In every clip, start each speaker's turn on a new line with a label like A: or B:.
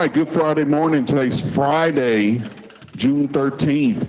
A: All right, good Friday morning. Today's Friday, June 13th.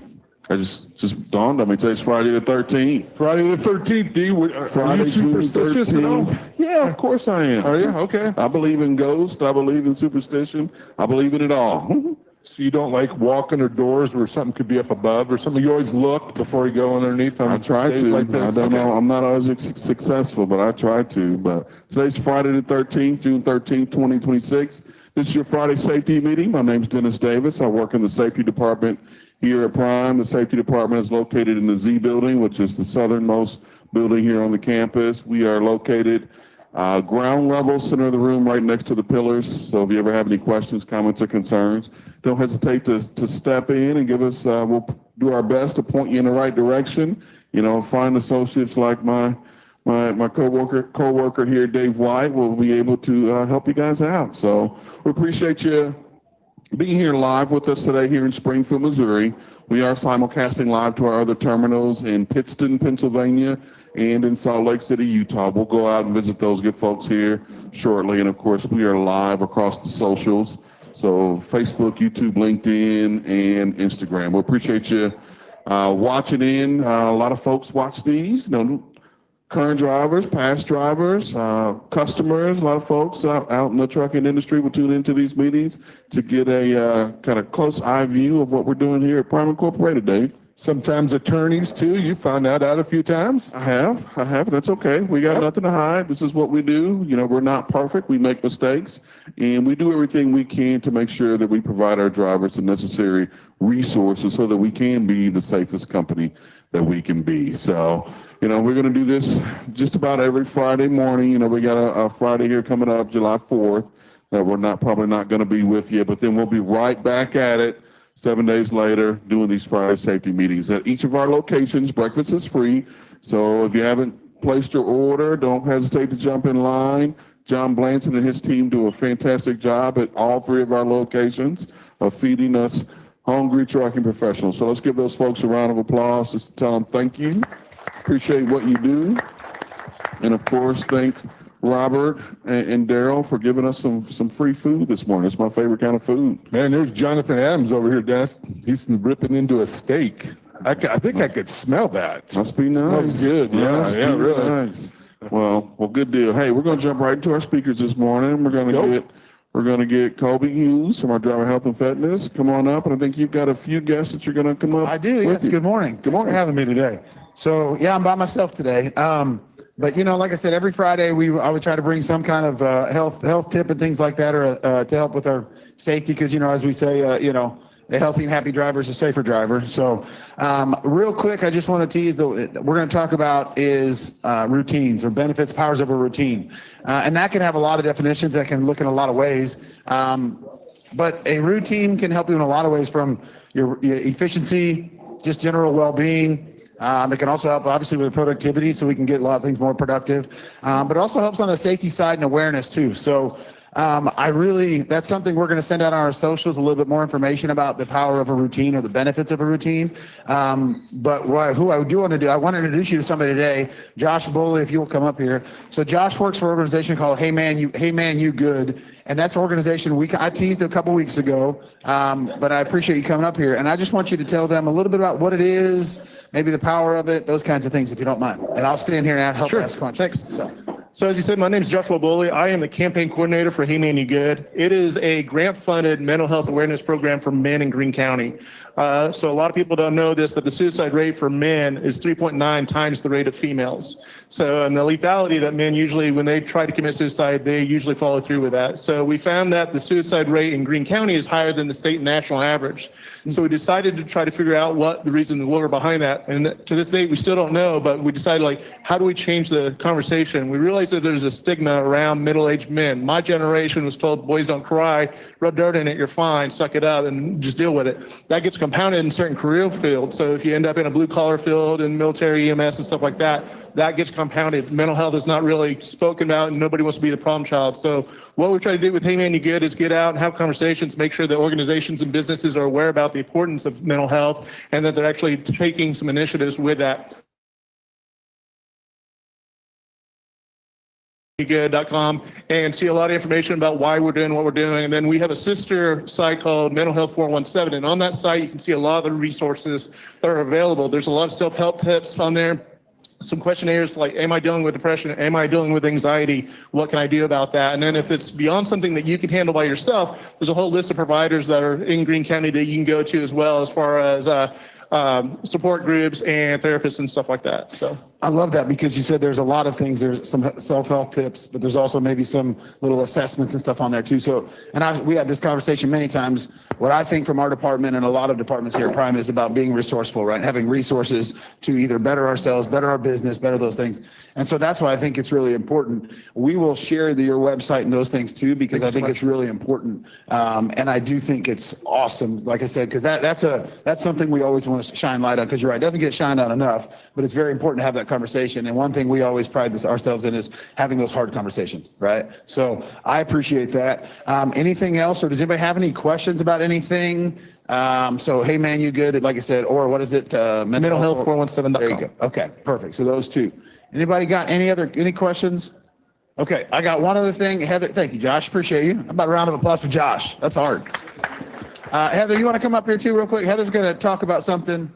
A: I just dawned on me. Today's Friday the 13th.
B: Friday the 13th, D. Are you superstitious at all?
A: Yeah, of course I am.
B: Are you? Okay.
A: I believe in ghosts. I believe in superstition. I believe in it all.
B: So you don't like walking or doors where something could be up above or something? You always look before you go underneath on
A: I try
B: days
A: to.
B: like this?
A: I don't know. I'm not always successful, but I try to. But today's Friday the 13th, June 13th, 2026. This is your Friday safety meeting. My name's Dennis Davis. I work in the safety department here at Prime. The safety department is located in the Z building, which is the southernmost building here on the campus. We are located ground level, center of the room, right next to the pillars. So if you ever have any questions, comments, or concerns, don't hesitate to step in and give us, we'll do our best to point you in the right direction. You know, find associates like my co-worker here, Dave White, will be able to help you guys out. So we appreciate you being here live with us today here in Springfield, Missouri. We are simulcasting live to our other terminals in Pittston, Pennsylvania, and in Salt Lake City, Utah. We'll go out and visit those good folks here shortly. And of course, we are live across the socials. So Facebook, YouTube, LinkedIn, and Instagram. We appreciate you watching in. A lot of folks watch these, you know, current drivers, past drivers, customers. A lot of folks out in the trucking industry will tune into these meetings to get a kind of close eye view of what we're doing here at Prime Incorporated, Dave.
B: Sometimes attorneys too. You found that out a few times.
A: I have. That's okay. We got nothing to hide. This is what we do. You know, we're not perfect. We make mistakes, and we do everything we can to make sure that we provide our drivers the necessary resources so that we can be the safest company that we can be. So, you know, we're going to do this just about every Friday morning. You know, we got a Friday here coming up, July 4th, that we're probably not going to be with you, but then we'll be right back at it 7 days later doing these Friday safety meetings. At each of our locations, breakfast is free. So if you haven't placed your order, don't hesitate to jump in line. John Blanson and his team do a fantastic job at all three of our locations of feeding us hungry trucking professionals. So let's give those folks a round of applause just to tell them thank you. Appreciate what you do. And of course, thank Robert and Darrel for giving us some free food this morning. It's my favorite kind of food.
B: Man, there's Jonathan Adams over here, Dennis. He's ripping into a steak. I think I could smell that.
A: Must be nice.
B: Smells good. Yeah, really.
A: Nice. Well, good deal. Hey, we're going to jump right into our speakers this morning. We're going to get Colby Hughes from our Driver Health and Fitness. Come on up, and I think you've got a few guests that you're going to come up.
C: I do. Yes. Good morning.
A: Good morning.
C: Thanks for having me today. So yeah, I'm by myself today. But you know, like I said, every Friday I would try to bring some kind of health tip and things like that, or to help with our safety, because you know, as we say, you know, a healthy and happy driver is a safer driver. So real quick, I just want to tease that we're going to talk about is routines or benefits, powers of a routine, and that can have a lot of definitions. That can look in a lot of ways, but a routine can help you in a lot of ways, from your efficiency, just general well-being. It can also help, obviously, with productivity, so we can get a lot of things more productive. But it also helps on the safety side and awareness, too. So that's something we're going to send out on our socials, a little bit more information about the power of a routine or the benefits of a routine. But who I do want to do, I want to introduce you to somebody today, Josh Boley, if you will come up here. So Josh works for an organization called Hey Man You Good. And that's an organization I teased a couple weeks ago, but I appreciate you coming up here. And I just want you to tell them a little bit about what it is, maybe the power of it, those kinds of things, if you don't mind. And I'll stand here and help ask questions.
D: Thanks. So as you said, my name is Joshua Boley. I am the campaign coordinator for Hey Man You Good. It is a grant-funded mental health awareness program for men in Greene County. So a lot of people don't know this, but the suicide rate for men is 3.9 times the rate of females. So, and the lethality that men usually, when they try to commit suicide, they usually follow through with that. So we found that the suicide rate in Greene County is higher than the state and national average. So we decided to try to figure out what the reason were behind that. And to this date, we still don't know, but we decided, like, how do we change the conversation? We realized that there's a stigma around middle-aged men. My generation was told, boys don't cry, rub dirt in it, you're fine, suck it up, and just deal with it. That gets compounded in certain career fields. So if you end up in a blue-collar field in military, EMS, and stuff like that, that gets compounded. Mental health is not really spoken about, and nobody wants to be the problem child. So what we're trying to do with Hey Man You Good is get out and have conversations, make sure that organizations and businesses are aware about the importance of mental health, and that they're actually taking some initiatives with that. good.com and see a lot of information about why we're doing what we're doing. And then we have a sister site called Mental Health 417. And on that site, you can see a lot of the resources that are available. There's a lot of self-help tips on there. Some questionnaires like, am I dealing with depression? Am I dealing with anxiety? What can I do about that? And then if it's beyond something that you can handle by yourself, there's a whole list of providers that are in Greene County that you can go to as well, as far as support groups and therapists and stuff like that. So
C: I love that because you said there's a lot of things. There's some self-help tips, but there's also maybe some little assessments and stuff on there too. So, and we had this conversation many times. What I think from our department and a lot of departments here at Prime is about being resourceful, right? Having resources to either better ourselves, better our business, better those things. And so that's why I think it's really important. We will share your website and those things too, because I think it's really important. And I do think it's awesome, like I said, because that's something we always want to shine light on, because you're right, it doesn't get shined on enough, but it's very important to have that conversation. And one thing we always pride ourselves in is having those hard conversations, right? So I appreciate that. Anything else, or does anybody have any questions about anything? So, hey man, you good? Like I said, or what is it?
D: Mental Health 417.com.
C: There you go. Okay, perfect. So those two. Anybody got any questions? Okay, I got one other thing. Heather, thank you, Josh. Appreciate you. How about a round of applause for Josh? That's hard. Heather, you want to come up here too real quick? Heather's going to talk about something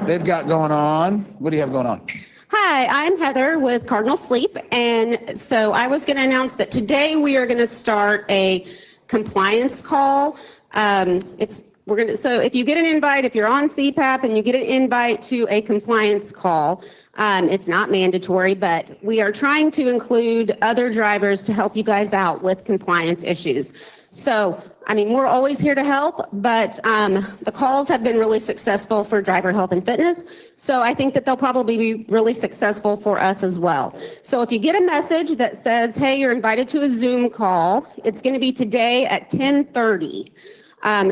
C: they've got going on. What do you have going on?
E: Hi, I'm Heather with Cardinal Sleep, and so I was going to announce that today we are going to start a compliance call. So if you get an invite, if you're on CPAP and you get an invite to a compliance call, it's not mandatory, but we are trying to include other drivers to help you guys out with compliance issues. So, I mean, we're always here to help, but the calls have been really successful for driver health and fitness. So I think that they'll probably be really successful for us as well. So if you get a message that says, hey, you're invited to a Zoom call, it's going to be today at 10:30.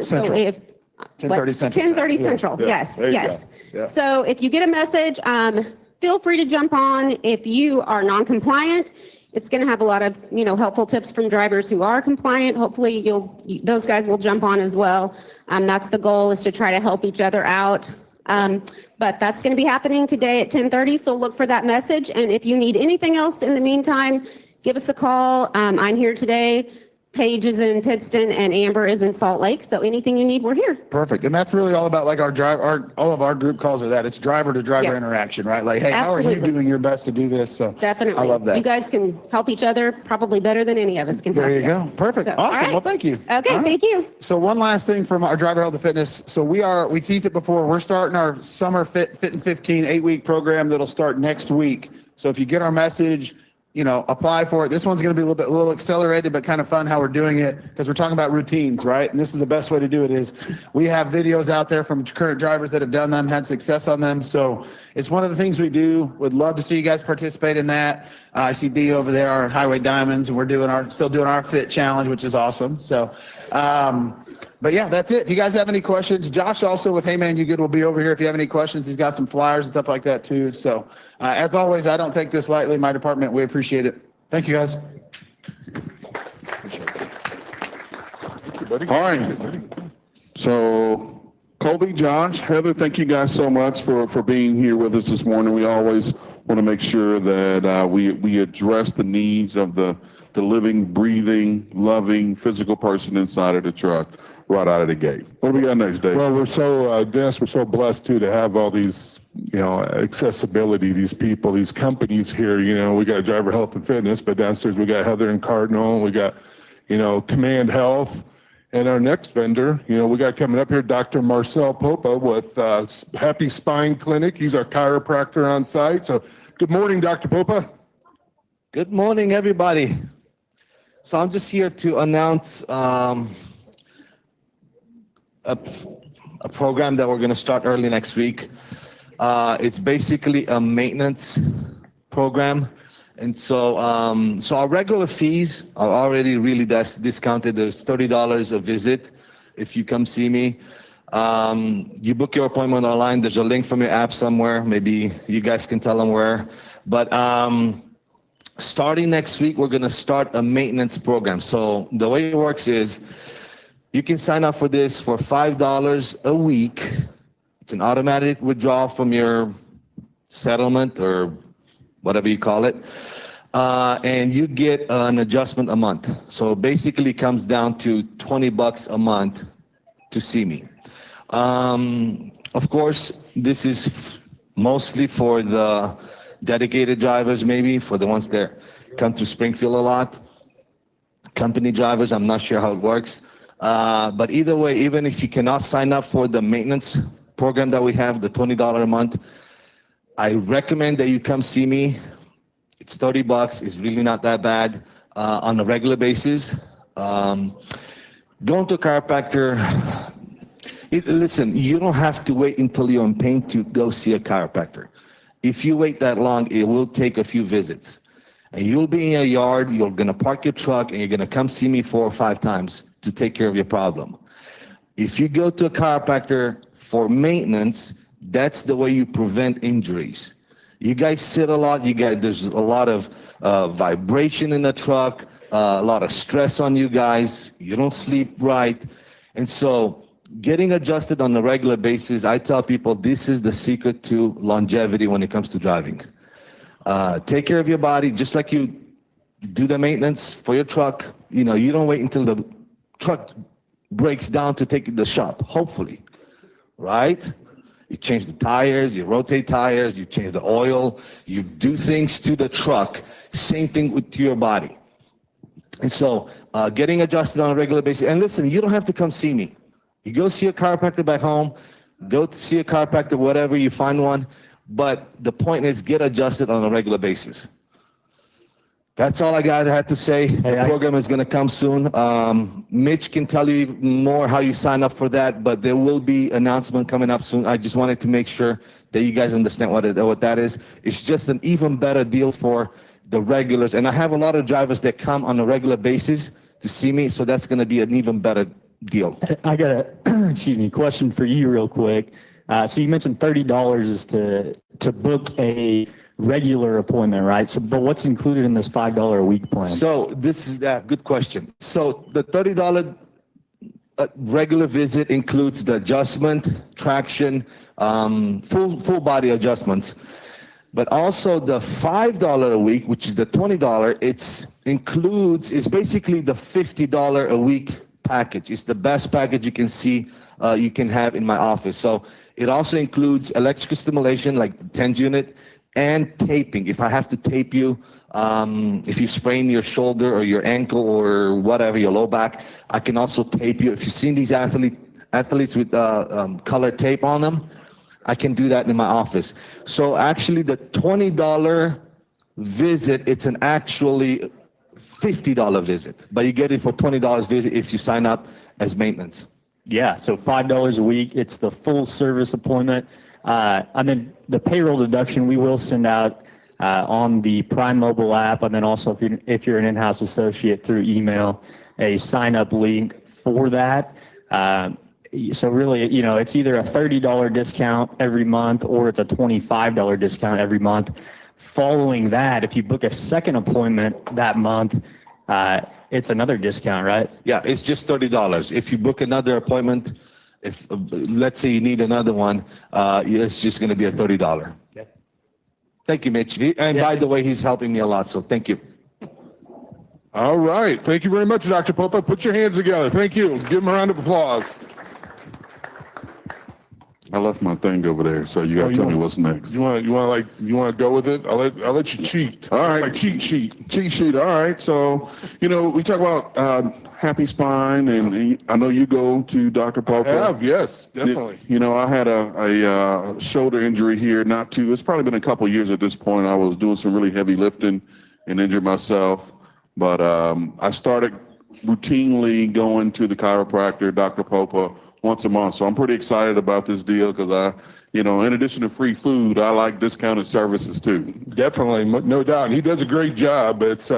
E: So if
C: 10:30 Central.
E: 10:30 Central.
B: Yeah.
E: Yes,
B: There you
E: yes.
B: go. Yeah.
E: So if you get a message, feel free to jump on. If you are non-compliant, it's going to have a lot of, helpful tips from drivers who are compliant. Hopefully those guys will jump on as well. That's the goal, is to try to help each other out. But that's going to be happening today at 10:30. So look for that message. And if you need anything else in the meantime, give us a call. I'm here today. Paige is in Pittston and Amber is in Salt Lake. So anything you need, we're here.
C: Perfect. And that's really all about like all of our group calls are that. It's driver to driver
E: Yes.
C: interaction, right? Like, hey, how are you
E: Absolutely.
C: doing your best to do this? So
E: Definitely.
C: I love that.
E: You guys can help each other probably better than any of us can.
C: There
E: help
C: you go. Perfect.
E: So, all
C: Awesome.
E: right.
C: Well, thank you.
E: Okay,
C: All right.
E: thank you.
C: So one last thing from our driver health and fitness. So we teased it before. We're starting our summer Fit in 15 8-week program that'll start next week. So if you get our message, apply for it. This one's going to be a little accelerated, but kind of fun how we're doing it, because we're talking about routines, right? And this is the best way to do it is we have videos out there from current drivers that have done them, had success on them. So it's one of the things we do. Would love to see you guys participate in that. I see D over there, our Highway Diamonds, and we're still doing our fit challenge, which is awesome. So, but yeah, that's it. If you guys have any questions, Josh also with Hey Man You Good will be over here. If you have any questions, he's got some flyers and stuff like that too. So as always, I don't take this lightly. My department, we appreciate it. Thank you guys.
A: All right. So Colby, Josh, Heather, thank you guys so much for being here with us this morning. We always want to make sure that we address the needs of the living, breathing, loving, physical person inside of the truck right out of the gate. What do we got next, Dave?
B: Well, Dennis, we're so blessed too to have all these, accessibility, these people, these companies here. We got Driver Health and Fitness, but downstairs we got Heather and Cardinal, we got, Command Health. And our next vendor, we got coming up here, Dr. Marcel Popa with Happy Spine Clinic. He's our chiropractor on site. So good morning, Dr. Popa.
F: Good morning, everybody. So I'm just here to announce a program that we're going to start early next week. It's basically a maintenance program. And so our regular fees are already really discounted. There's $30 a visit if you come see me. You book your appointment online. There's a link from your app somewhere. Maybe you guys can tell them where. But starting next week, we're going to start a maintenance program. So the way it works is you can sign up for this for $5 a week. It's an automatic withdrawal from your settlement or whatever you call it. and you get an adjustment a month. So basically it comes down to $20 a month to see me. Of course, this is mostly for the dedicated drivers, maybe for the ones that come to Springfield a lot. Company drivers, I'm not sure how it works. But either way, even if you cannot sign up for the maintenance program that we have, the $20 a month, I recommend that you come see me. It's $30. It's really not that bad on a regular basis. Going to a chiropractor, listen, you don't have to wait until you're in pain to go see a chiropractor. If you wait that long, it will take a few visits. And you'll be in your yard, you're gonna park your truck, and you're gonna come see me 4 or 5 times to take care of your problem. If you go to a chiropractor for maintenance, that's the way you prevent injuries. You guys sit a lot, there's a lot of vibration in the truck, a lot of stress on you guys, you don't sleep right. And so getting adjusted on a regular basis, I tell people this is the secret to longevity when it comes to driving. Take care of your body, just like you do the maintenance for your truck. You know, you don't wait until the truck breaks down to take it to the shop, hopefully, right? You change the tires, you rotate tires, you change the oil, you do things to the truck. Same thing with your body. And so getting adjusted on a regular basis. And listen, you don't have to come see me. You go see a chiropractor back home, go to see a chiropractor, whatever, you find one. But the point is get adjusted on a regular basis. That's all I had to say. The program is going to come soon. Mitch can tell you more how you sign up for that, but there will be announcement coming up soon. I just wanted to make sure that you guys understand what that is. It's just an even better deal for the regulars. And I have a lot of drivers that come on a regular basis to see me, so that's going to be an even better deal.
G: I got a question for you real quick. So you mentioned $30 is to book a regular appointment, right? So, but what's included in this $5 a week plan?
F: So this is a good question. So the $30 regular visit includes the adjustment, traction, full body adjustments, but also the $5 a week, which is the $20. It's basically the $50 a week package. It's the best package you can see, you can have in my office. So it also includes electrical stimulation, like the TENS unit, and taping. If I have to tape you, if you sprain your shoulder or your ankle or whatever, your low back, I can also tape you. If you've seen these athletes with colored tape on them, I can do that in my office. So actually the $20 visit, it's an actually $50 visit, but you get it for $20 visit if you sign up as maintenance.
G: Yeah, so $5 a week. It's the full service appointment. And then the payroll deduction we will send out on the Prime mobile app, and then also if you're an in-house associate through email, a sign-up link for that. So really, you know, it's either a $30 discount every month or it's a $25 discount every month. Following that, if you book a second appointment that month, it's another discount, right?
F: Yeah, it's just $30. If you book another appointment, if let's say you need another one, it's just going to be a $30.
G: Yeah.
F: Thank you, Mitch. And by the way, he's helping me a lot, so thank you.
B: All right. Thank you very much, Dr. Popa. Put your hands together. Thank you. Give him a round of applause.
A: I left my thing over there, so you got to tell me what's next.
B: You want to go with it? I'll let you cheat.
A: All right.
B: Like cheat sheet.
A: Cheat sheet. All right. So, you know, we talk about happy spine, and I know you go to Dr. Popa.
B: I have, yes, definitely.
A: You know, I had a shoulder injury here, it's probably been a couple years at this point. I was doing some really heavy lifting and injured myself. But I started routinely going to the chiropractor, Dr. Popa, once a month. So I'm pretty excited about this deal because in addition to free food, I like discounted services too.
B: Definitely, no doubt. And he does a great job. But it's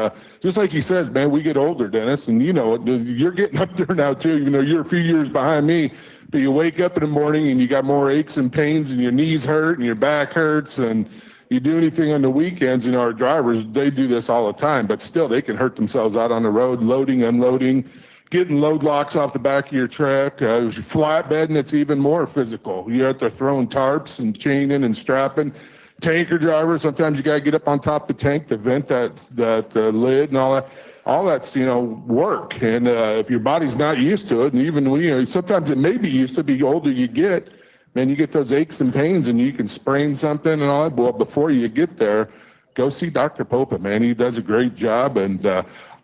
B: just like he says, man, we get older, Dennis, and you're getting up there now too. You're a few years behind me, but you wake up in the morning and you got more aches and pains and your knees hurt and your back hurts, and you do anything on the weekends, our drivers, they do this all the time, but still they can hurt themselves out on the road, loading, unloading, getting load locks off the back of your truck. Flatbedding, it's even more physical. You're out there throwing tarps and chaining and strapping. tanker drivers, sometimes you got to get up on top of the tank to vent that lid and all that. All that's, work. And if your body's not used to it, and even when, sometimes it may be used to it, the older you get, man, you get those aches and pains and you can sprain something and all that. Well, before you get there, go see Dr. Popa, man. He does a great job. And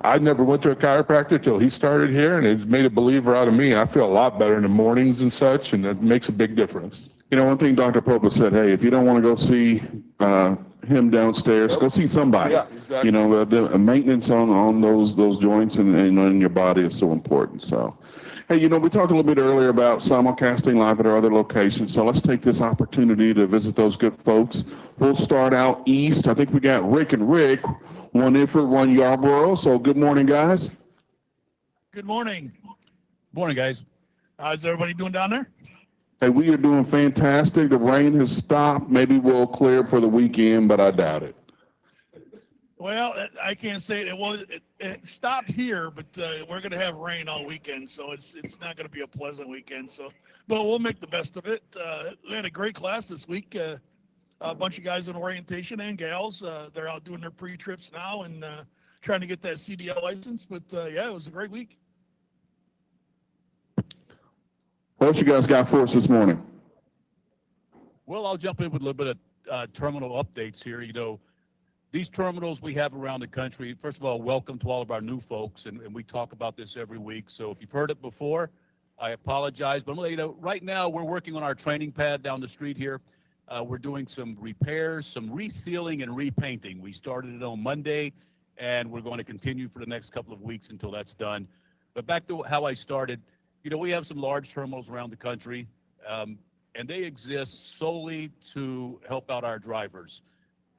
B: I never went to a chiropractor till he started here, and it's made a believer out of me. I feel a lot better in the mornings and such, and it makes a big difference.
A: One thing Dr. Popa said, hey, if you don't want to go see him downstairs, go see somebody.
B: Yeah, exactly.
A: The maintenance on those joints and in your body is so important. So, hey, we talked a little bit earlier about simulcasting live at our other locations. So let's take this opportunity to visit those good folks. We'll start out east. I think we got Rick and Rick, one Iford, one Yarborough. So good morning, guys.
H: Good morning.
I: Morning, guys.
H: How's everybody doing down there?
A: Hey, we are doing fantastic. The rain has stopped. Maybe we'll clear for the weekend, but I doubt it.
H: Well, I can't say it stopped here, but we're going to have rain all weekend, so it's not going to be a pleasant weekend. So, but we'll make the best of it. We had a great class this week. A bunch of guys in orientation and gals. They're out doing their pre-trips now and trying to get that CDL license. But yeah, it was a great week.
A: What else you guys got for us this morning?
I: Well, I'll jump in with a little bit of terminal updates here. These terminals we have around the country, first of all, welcome to all of our new folks, and we talk about this every week. So if you've heard it before, I apologize. But I'm gonna let you know, right now we're working on our training pad down the street here. We're doing some repairs, some resealing and repainting. We started it on Monday, and we're going to continue for the next couple of weeks until that's done. But back to how I started, we have some large terminals around the country, and they exist solely to help out our drivers.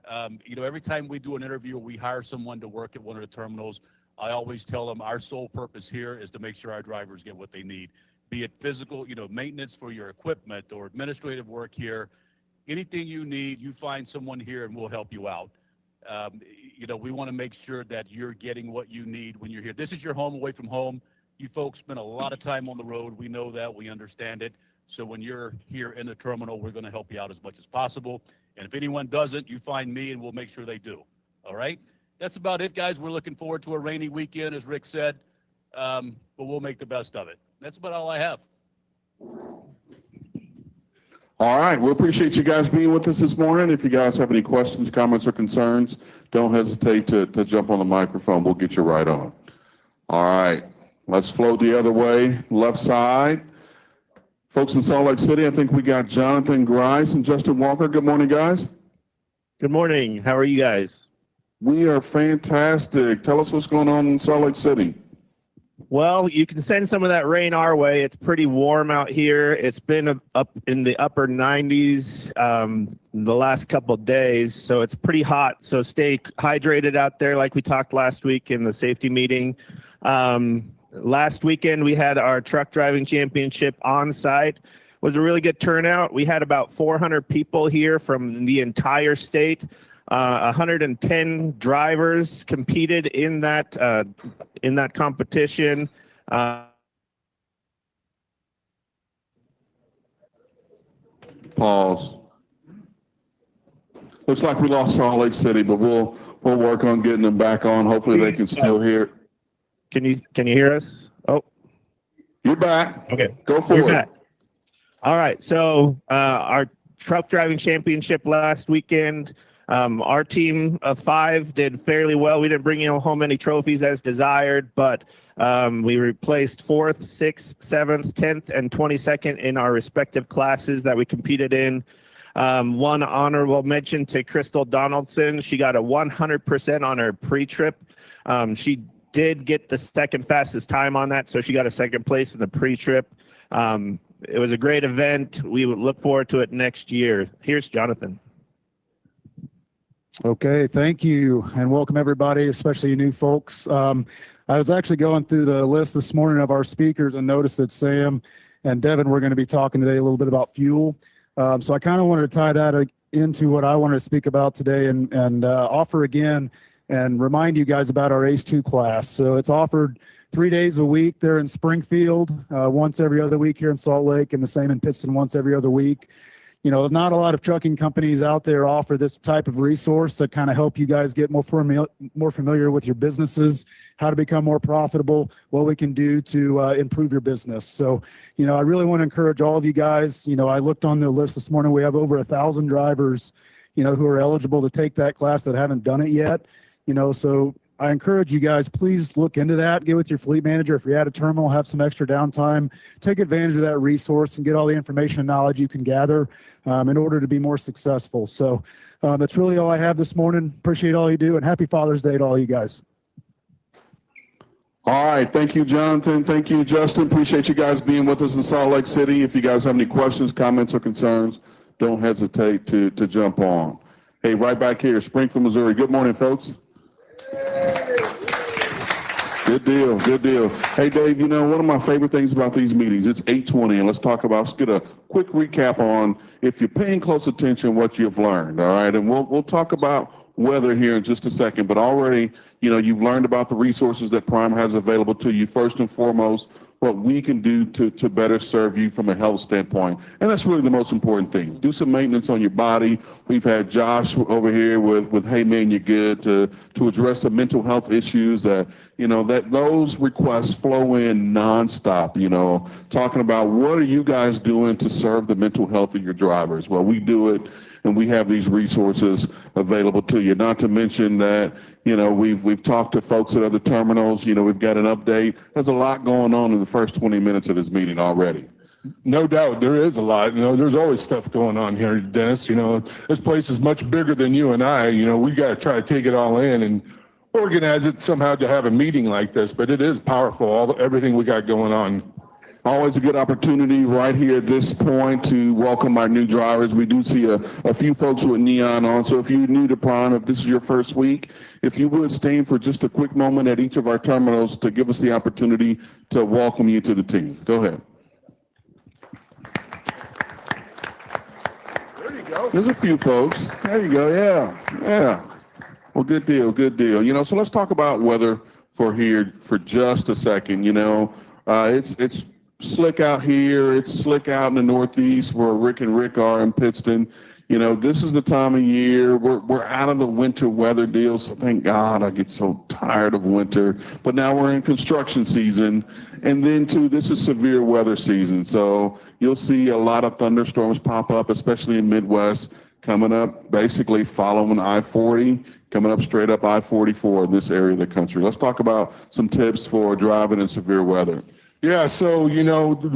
I: Every time we do an interview or we hire someone to work at one of the terminals, I always tell them our sole purpose here is to make sure our drivers get what they need, be it physical, maintenance for your equipment or administrative work here. Anything you need, you find someone here and we'll help you out. We want to make sure that you're getting what you need when you're here. This is your home away from home. You folks spend a lot of time on the road. We know that. We understand it. So when you're here in the terminal, we're going to help you out as much as possible. And if anyone doesn't, you find me and we'll make sure they do. All right? That's about it, guys. We're looking forward to a rainy weekend, as Rick said, but we'll make the best of it. That's about all I have.
A: All right. We appreciate you guys being with us this morning. If you guys have any questions, comments, or concerns, don't hesitate to jump on the microphone. We'll get you right on. All right. Let's flow the other way, left side. Folks in Salt Lake City, I think we got Jonathan Grice and Justin Walker. Good morning, guys.
J: Good morning. How are you guys?
A: We are fantastic. Tell us what's going on in Salt Lake City.
J: Well, you can send some of that rain our way. It's pretty warm out here. It's been up in the upper 90s the last couple of days, so it's pretty hot. So stay hydrated out there like we talked last week in the safety meeting. Last weekend, we had our truck driving championship on site. It was a really good turnout. We had about 400 people here from the entire state. 110 drivers competed in that competition.
A: Pause. Looks like we lost Salt Lake City, but we'll work on getting them back on. Hopefully they can still hear.
J: Can you hear us? Oh,
A: you're back.
J: Okay,
A: go for
J: you're
A: it.
J: Back. All right. So our truck driving championship last weekend. Our team of 5 did fairly well. We didn't bring home any trophies as desired, but we replaced 4th, 6th, 7th, 10th, and 22nd in our respective classes that we competed in. One honorable mention to Crystal Donaldson. She got a 100% on her pre-trip. She did get the second fastest time on that, so she got a second place in the pre-trip. It was a great event. We would look forward to it next year. Here's Jonathan.
K: Okay, thank you, and welcome everybody, especially you new folks. I was actually going through the list this morning of our speakers and noticed that Sam and Devin were going to be talking today a little bit about fuel. So I kind of wanted to tie that into what I wanted to speak about today and offer again and remind you guys about our ACE2 class. So it's offered 3 days a week there in Springfield, once every other week here in Salt Lake, and the same in Pittston once every other week. not a lot of trucking companies out there offer this type of resource to kind of help you guys get more familiar with your businesses, how to become more profitable, what we can do to improve your business. So, I really want to encourage all of you guys. I looked on the list this morning. We have over 1,000 drivers, who are eligible to take that class that haven't done it yet. So I encourage you guys, please look into that. Get with your fleet manager. If you're at a terminal, have some extra downtime, take advantage of that resource and get all the information and knowledge you can gather in order to be more successful. So that's really all I have this morning. Appreciate all you do, and happy Father's Day to all you guys.
A: All right. Thank you, Jonathan. Thank you, Justin. Appreciate you guys being with us in Salt Lake City. If you guys have any questions, comments, or concerns, don't hesitate to jump on. Hey, right back here, Springfield, Missouri. Good morning, folks. Good deal. Good deal. Hey, Dave, one of my favorite things about these meetings, it's 8:20, and let's get a quick recap on, if you're paying close attention, what you've learned. All right. And we'll talk about weather here in just a second, but already, you've learned about the resources that Prime has available to you. First and foremost, what we can do to better serve you from a health standpoint. And that's really the most important thing. Do some maintenance on your body. We've had Josh over here with Hey Man, You're Good to address the mental health issues that those requests flow in nonstop, talking about what are you guys doing to serve the mental health of your drivers? Well, we do it, and we have these resources available to you. Not to mention that, we've talked to folks at other terminals. We've got an update. There's a lot going on in the first 20 minutes of this meeting already.
B: No doubt, there is a lot. There's always stuff going on here, Dennis. This place is much bigger than you and I. We got to try to take it all in and organize it somehow to have a meeting like this. But it is powerful, everything we got going on.
A: Always a good opportunity right here at this point to welcome our new drivers. We do see a few folks with neon on. So if you're new to Prime, if this is your first week, if you would stand for just a quick moment at each of our terminals to give us the opportunity to welcome you to the team. Go ahead. There you go. There's a few folks. There you go. Yeah. Well, good deal. Good deal. So let's talk about weather for here for just a second. It's slick out here. It's slick out in the Northeast where Rick and Rick are in Pittston. This is the time of year. We're out of the winter weather deal. So thank God, I get so tired of winter. But now we're in construction season. And then too, this is severe weather season. So you'll see a lot of thunderstorms pop up, especially in Midwest, coming up basically following I-40, coming up straight up I-44 in this area of the country. Let's talk about some tips for driving in severe weather.
B: Yeah, so, we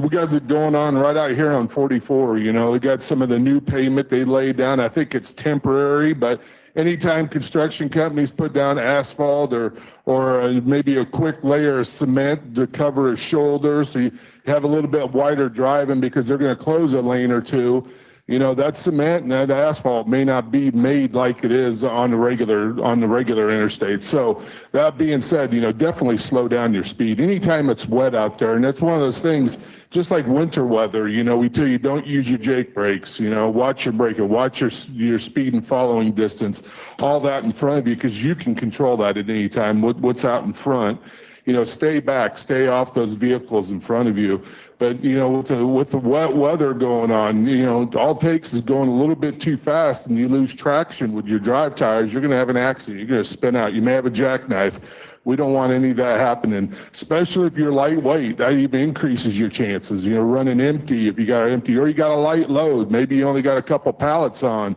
B: got it going on right out here on 44. We got some of the new pavement they laid down. I think it's temporary, but anytime construction companies put down asphalt or maybe a quick layer of cement to cover a shoulder so you have a little bit wider driving because they're going to close a lane or two, that cement and that asphalt may not be made like it is on the regular interstate. So that being said, definitely slow down your speed anytime it's wet out there. And that's one of those things, just like winter weather, we tell you don't use your Jake brakes, watch your braking, watch your speed and following distance, all that in front of you, because you can control that at any time. What's out in front, stay back, stay off those vehicles in front of you. But, with the wet weather going on, all it takes is going a little bit too fast and you lose traction with your drive tires. You're going to have an accident. You're going to spin out. You may have a jackknife. We don't want any of that happening, especially if you're lightweight. That even increases your chances. Running empty if you got empty, or you got a light load. Maybe you only got a couple pallets on.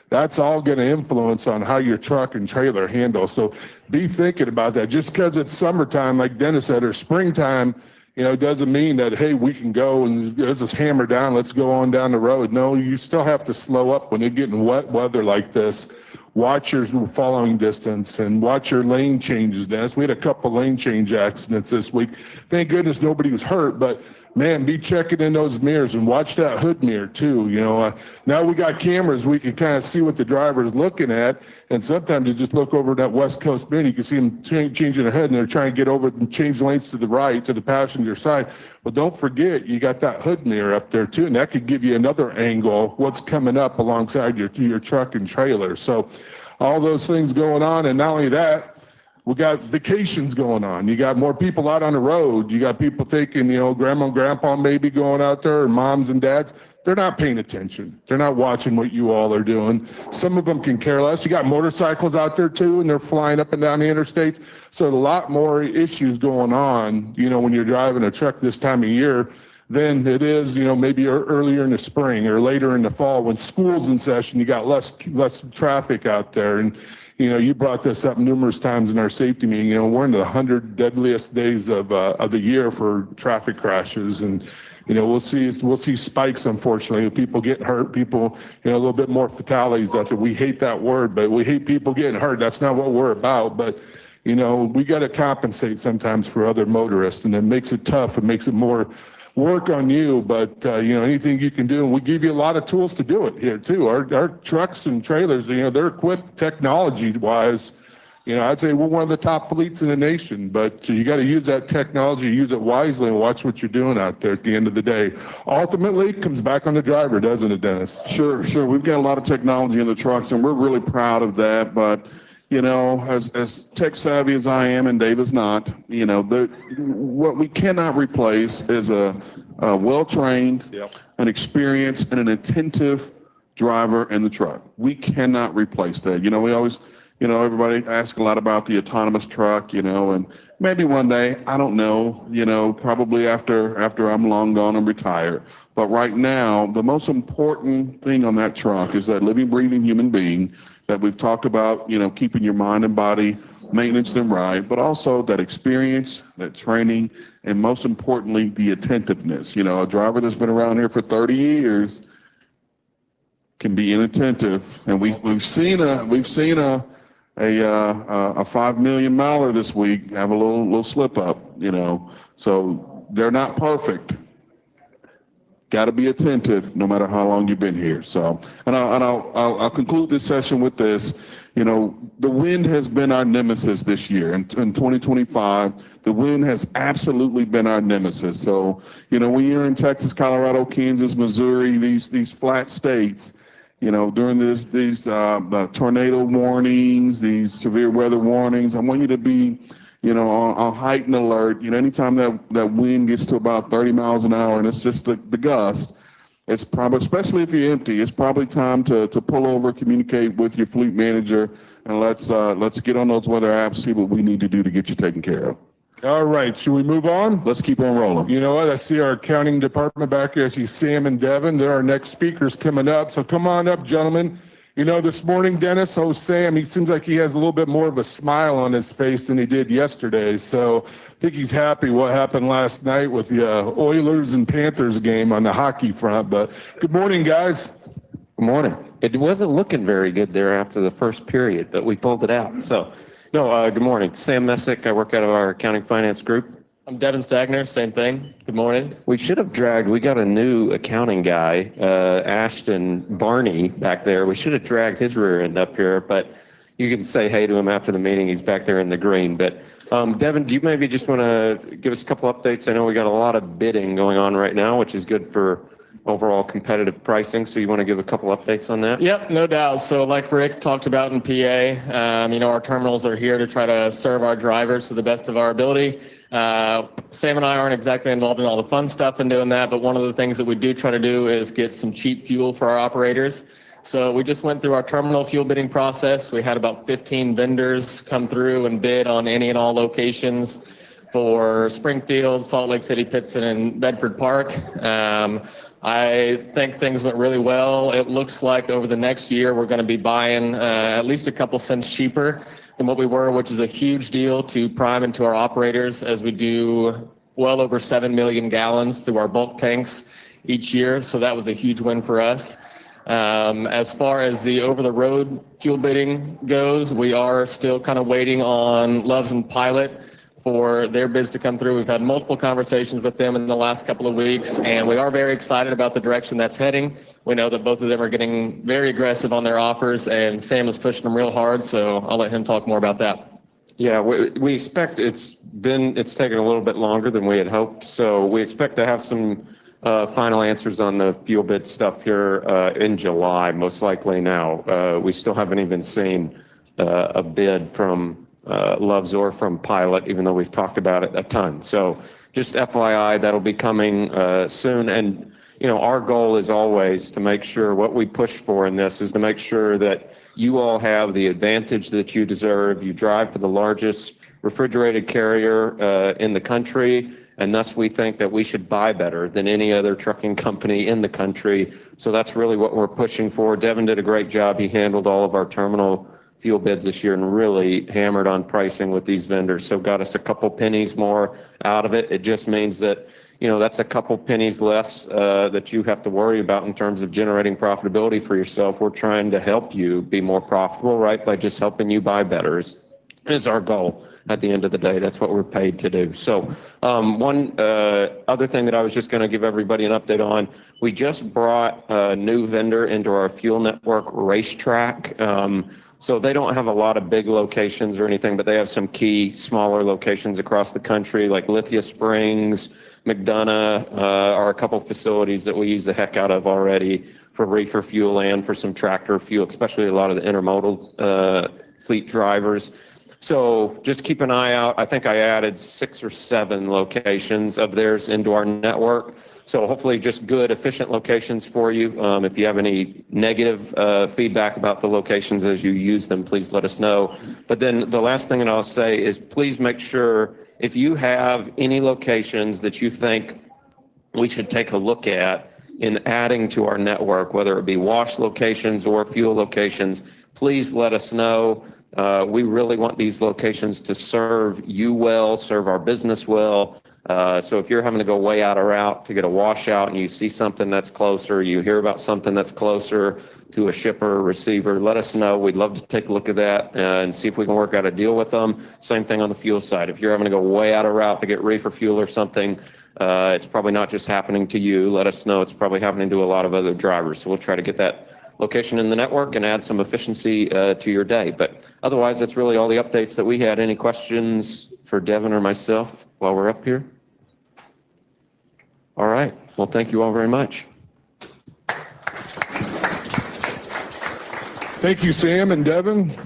B: That's all going to influence on how your truck and trailer handle. So be thinking about that. Just because it's summertime, like Dennis said, or springtime, doesn't mean that, hey, we can go and let's just hammer down, let's go on down the road. No, you still have to slow up when you're getting wet weather like this. Watch your following distance and watch your lane changes, Dennis. We had a couple lane change accidents this week. Thank goodness nobody was hurt, but man, be checking in those mirrors and watch that hood mirror too. Now we got cameras, we can kind of see what the driver is looking at. And sometimes you just look over that West Coast mirror, you can see them changing their head and they're trying to get over and change lanes to the right, to the passenger side. But don't forget, you got that hood mirror up there too. And that could give you another angle of what's coming up alongside your truck and trailer. So all those things going on. And not only that, We got vacations going on. You got more people out on the road. You got people taking, grandma and grandpa maybe going out there, and moms and dads. They're not paying attention. They're not watching what you all are doing. Some of them can care less. You got motorcycles out there too, and they're flying up and down the interstates. So a lot more issues going on, when you're driving a truck this time of year than it is, maybe earlier in the spring or later in the fall when school's in session. You got less traffic out there. And you brought this up numerous times in our safety meeting. We're in the 100 deadliest days of the year for traffic crashes, and we'll see spikes. Unfortunately, people getting hurt, people a little bit more fatalities out there. We hate that word, but we hate people getting hurt. That's not what we're about. But we got to compensate sometimes for other motorists, and it makes it tough. It makes it more work on you, but anything you can do, and we give you a lot of tools to do it here too. Our trucks and trailers, they're equipped technology wise. I'd say we're one of the top fleets in the nation, but you got to use that technology, use it wisely, and watch what you're doing out there at the end of the day. Ultimately, it comes back on the driver, doesn't it, Dennis?
A: Sure. We've got a lot of technology in the trucks, and we're really proud of that. But as tech savvy as I am, and Dave is not, what we cannot replace is a well-trained, an experienced, and an attentive driver in the truck. We cannot replace that. We always, everybody asks a lot about the autonomous truck, and maybe one day, I don't know, probably after I'm long gone and retired. But right now, the most important thing on that truck is that living, breathing human being that we've talked about, keeping your mind and body maintenance them right, but also that experience, that training, and most importantly, the attentiveness. A driver that's been around here for 30 years can be inattentive, and we've seen a 5 million miler this week have a little slip up. So they're not perfect. Got to be attentive no matter how long you've been here. So, and I'll conclude this session with this. The wind has been our nemesis this year. In 2025, the wind has absolutely been our nemesis. So, when you're in Texas, Colorado, Kansas, Missouri, these flat states, during these tornado warnings, these severe weather warnings, I want you to be on heightened alert. Anytime that wind gets to about 30 miles an hour and it's just the gust, it's probably, especially if you're empty, it's probably time to pull over, communicate with your fleet manager, and let's get on those weather apps, see what we need to do to get you taken care of.
B: All right, should we move on?
A: Let's keep on rolling.
B: You know what? I see our accounting department back here. I see Sam and Devin. They're our next speakers coming up. So come on up, gentlemen. This morning, Dennis, Sam, he seems like he has a little bit more of a smile on his face than he did yesterday. So I think he's happy what happened last night with the Oilers and Panthers game on the hockey front. But good morning, guys.
L: Good morning. It wasn't looking very good there after the first period, but we pulled it out. So, good morning. Sam Messick. I work out of our accounting finance group.
M: I'm Devin Stagner, same thing. Good morning.
L: We got a new accounting guy, Ashton Barney back there. We should have dragged his rear end up here, but you can say hey to him after the meeting. He's back there in the green. But Devin, do you maybe just want to give us a couple updates? I know we got a lot of bidding going on right now, which is good for overall competitive pricing. So you want to give a couple updates on that?
M: Yep, no doubt. So like Rick talked about in PA, our terminals are here to try to serve our drivers to the best of our ability. Sam and I aren't exactly involved in all the fun stuff and doing that, but one of the things that we do try to do is get some cheap fuel for our operators. So we just went through our terminal fuel bidding process. We had about 15 vendors come through and bid on any and all locations for Springfield, Salt Lake City, Pittston, and Bedford Park. I think things went really well. It looks like over the next year, we're going to be buying at least a couple cents cheaper than what we were, which is a huge deal to Prime and to our operators, as we do well over 7 million gallons through our bulk tanks each year. So that was a huge win for us. As far as the over-the-road fuel bidding goes, we are still kind of waiting on Loves and Pilot for their bids to come through. We've had multiple conversations with them in the last couple of weeks, and we are very excited about the direction that's heading. We know that both of them are getting very aggressive on their offers, and Sam is pushing them real hard, so I'll let him talk more about that.
L: Yeah, we expect it's taken a little bit longer than we had hoped. So we expect to have some final answers on the fuel bid stuff here in July, most likely now. We still haven't even seen a bid from Love's from Pilot, even though we've talked about it a ton. So just FYI, that'll be coming soon. And, you know, our goal is always to make sure what we push for in this is to make sure that you all have the advantage that you deserve. You drive for the largest refrigerated carrier in the country, and thus we think that we should buy better than any other trucking company in the country. So that's really what we're pushing for. Devin did a great job. He handled all of our terminal fuel bids this year and really hammered on pricing with these vendors. So got us a couple pennies more out of it. It just means that, you know, that's a couple pennies less that you have to worry about in terms of generating profitability for yourself. We're trying to help you be more profitable, right? By just helping you buy better is our goal at the end of the day. That's what we're paid to do. So one other thing that I was just going to give everybody an update on, we just brought a new vendor into our fuel network, Racetrack. So they don't have a lot of big locations or anything, but they have some key smaller locations across the country, like Lithia Springs, McDonough are a couple facilities that we use the heck out of already for reefer fuel and for some tractor fuel, especially a lot of the intermodal fleet drivers. So just keep an eye out. I think I added 6 or 7 locations of theirs into our network. So hopefully just good, efficient locations for you. If you have any negative feedback about the locations as you use them, please let us know. But then the last thing that I'll say is please make sure if you have any locations that you think we should take a look at in adding to our network, whether it be wash locations or fuel locations, please let us know. We really want these locations to serve you well, serve our business well. So if you're having to go way out of route to get a washout and you see something that's closer, you hear about something that's closer to a shipper or receiver, let us know. We'd love to take a look at that and see if we can work out a deal with them. Same thing on the fuel side. If you're having to go way out of route to get reefer fuel or something, it's probably not just happening to you. Let us know. It's probably happening to a lot of other drivers. So we'll try to get that location in the network and add some efficiency to your day. But otherwise, that's really all the updates that we had. Any questions for Devin or myself while we're up here? All right. Well, thank you all very much.
B: Thank you, Sam and Devin.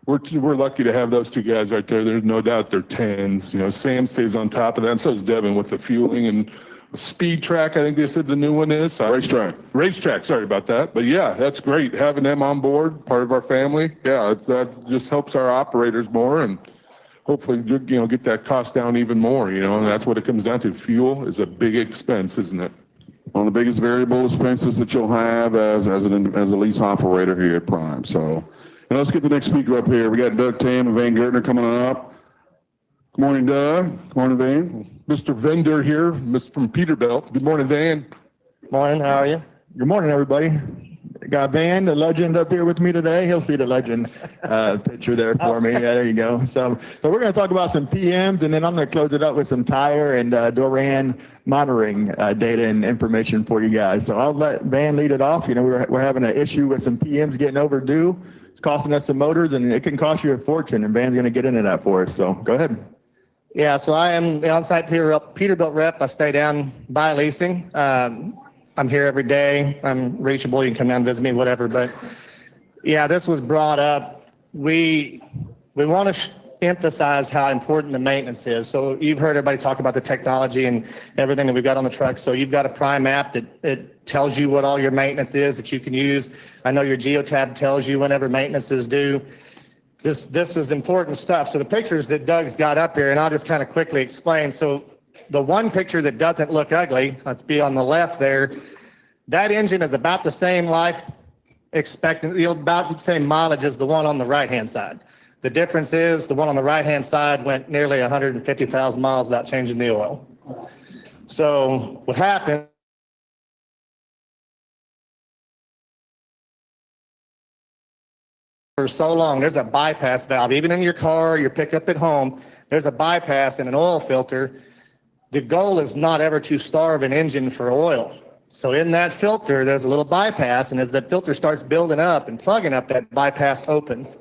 B: We're lucky to have those two guys right there. There's no doubt they're 10s. You know, Sam stays on top of that, and so does Devin with the fueling and Speed Track. I think they said the new one is Racetrack. Sorry about that, but yeah, that's great having them on board, part of our family. Yeah, that just helps our operators more, and hopefully, you know, get that cost down even more. You know, and that's what it comes down to. Fuel is a big expense, isn't it?
A: One of the biggest variable expenses that you'll have as a lease operator here at Prime. So, and let's get the next speaker up here. We got Doug Tam and Van Gertner coming up. Good morning, Doug. Good morning, Van.
B: Mr. Vendor here, from Peterbilt. Good morning, Van.
N: Morning, how are you?
C: Good morning, everybody. Got Van, the legend, up here with me today. He'll see the legend picture there for me. Yeah, there you go. So we're going to talk about some PMs, and then I'm going to close it up with some tire and Doran monitoring data and information for you guys. So I'll let Van lead it off. You know, we're having an issue with some PMs getting overdue. It's costing us some motors, and it can cost you a fortune, and Van's going to get into that for us. So go ahead.
N: Yeah, so I am the on-site Peterbilt rep. I stay down by leasing. I'm here every day. I'm reachable. You can come down and visit me, whatever. But yeah, this was brought up. We want to emphasize how important the maintenance is. So you've heard everybody talk about the technology and everything that we've got on the truck. So you've got a Prime app that tells you what all your maintenance is that you can use. I know your Geotab tells you whenever maintenance is due. This is important stuff. So the pictures that Doug's got up here, and I'll just kind of quickly explain. So the one picture that doesn't look ugly, let's be on the left there, that engine is about the same life expectancy, about the same mileage as the one on the right-hand side. The difference is the one on the right-hand side went nearly 150,000 miles without changing the oil. So what happened for so long, there's a bypass valve. Even in your car, your pickup at home, there's a bypass in an oil filter. The goal is not ever to starve an engine for oil. So in that filter, there's a little bypass, and as that filter starts building up and plugging up, that bypass opens.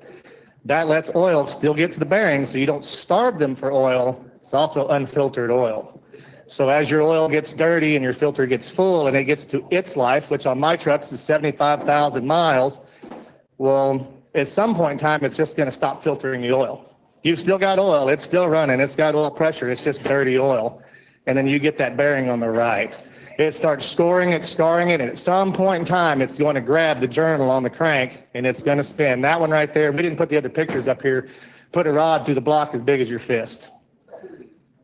N: That lets oil still get to the bearings, so you don't starve them for oil. It's also unfiltered oil. So as your oil gets dirty and your filter gets full and it gets to its life, which on my trucks is 75,000 miles, well, at some point in time, it's just going to stop filtering the oil. You've still got oil. It's still running. It's got oil pressure. It's just dirty oil. And then you get that bearing on the right. It starts scoring it, and at some point in time, it's going to grab the journal on the crank, and it's going to spin. That one right there, we didn't put the other pictures up here, put a rod through the block as big as your fist.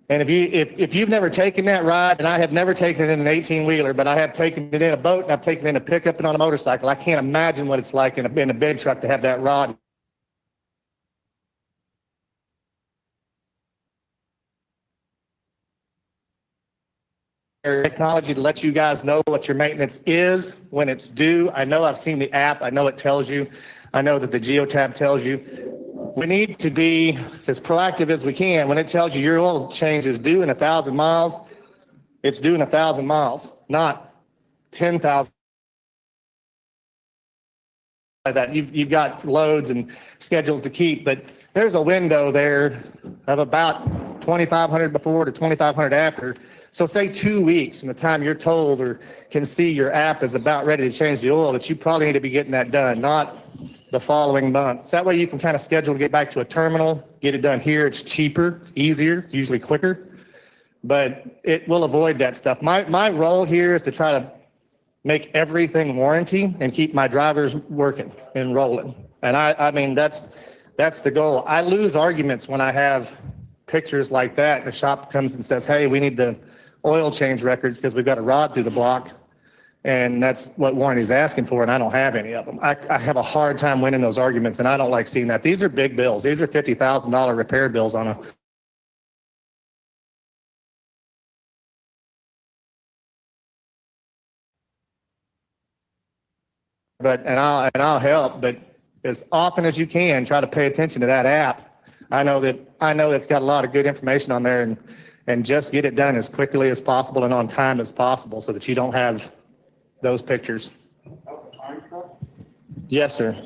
N: And if you've never taken that ride, and I have never taken it in an 18-wheeler, but I have taken it in a boat, and I've taken it in a pickup and on a motorcycle, I can't imagine what it's like in a big truck to have that rod. Technology to let you guys know what your maintenance is when it's due. I know I've seen the app. I know it tells you. I know that the geotab tells you. We need to be as proactive as we can. When it tells you your oil change is due in 1,000 miles, it's due in 1,000 miles, not 10,000. That you've got loads and schedules to keep, but there's a window there of about 2,500 before to 2,500 after. So say 2 weeks from the time you're told or can see your app is about ready to change the oil, that you probably need to be getting that done, not the following month. So that way you can kind of schedule to get back to a terminal, get it done here. It's cheaper, it's easier, it's usually quicker, but it will avoid that stuff. My role here is to try to make everything warranty and keep my drivers working and rolling. And I mean, that's the goal. I lose arguments when I have pictures like that and the shop comes and says, hey, we need the oil change records because we've got a rod through the block. And that's what warranty's asking for, and I don't have any of them. I have a hard time winning those arguments, and I don't like seeing that. These are big bills. These are $50,000 repair bills on a and I'll help, but as often as you can, try to pay attention to that app. I know it's got a lot of good information on there, and just get it done as quickly as possible and on time as possible so that you don't have those pictures. Yes, sir.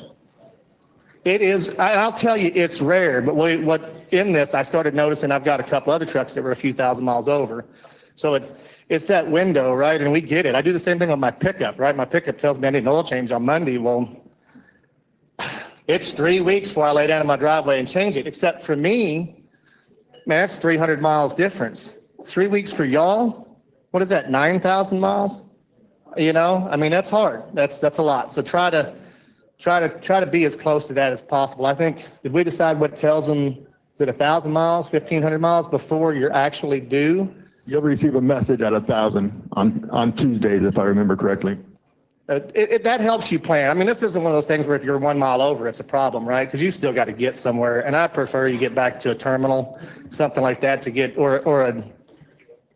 N: It is. I'll tell you, it's rare, but what in this, I started noticing I've got a couple other trucks that were a few thousand miles over. So it's that window, right? And we get it. I do the same thing on my pickup, right? My pickup tells me I need an oil change on Monday. Well, it's 3 weeks before I lay down in my driveway and change it, except for me, man, that's 300 miles difference. 3 weeks for y'all? What is that, 9,000 miles? You know, I mean, that's hard. That's a lot. So try to be as close to that as possible. I think if we decide what tells them, is it 1,000 miles, 1,500 miles before you're actually due?
O: You'll receive a message at 1,000 on Tuesdays, if I remember correctly.
N: That helps you plan. I mean, this isn't one of those things where if you're 1 mile over, it's a problem, right? Because you still got to get somewhere. And I prefer you get back to a terminal, something like that to get, or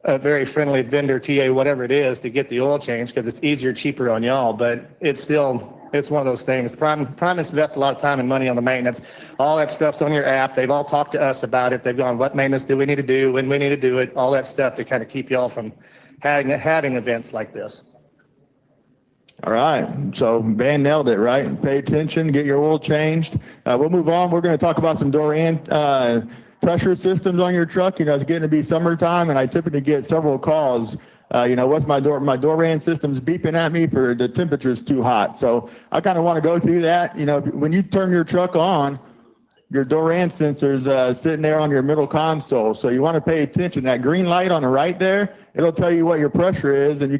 N: a very friendly vendor, TA, whatever it is, to get the oil change because it's easier, cheaper on y'all. But it's one of those things. Prime invests a lot of time and money on the maintenance. All that stuff's on your app. They've all talked to us about it. They've gone, what maintenance do we need to do, when we need to do it, all that stuff to kind of keep y'all from having events like this.
O: All right. So Van nailed it, right? Pay attention, get your oil changed. We'll move on. We're going to talk about some Darrel pressure systems on your truck. You know, it's getting to be summertime, and I typically get several calls. What's my Darrel system's beeping at me for the temperature's too hot. So I kind of want to go through that. You know, when you turn your truck on, your Darrel sensor's sitting there on your middle console. So you want to pay attention. That green light on the right there, it'll tell you what your pressure is, and you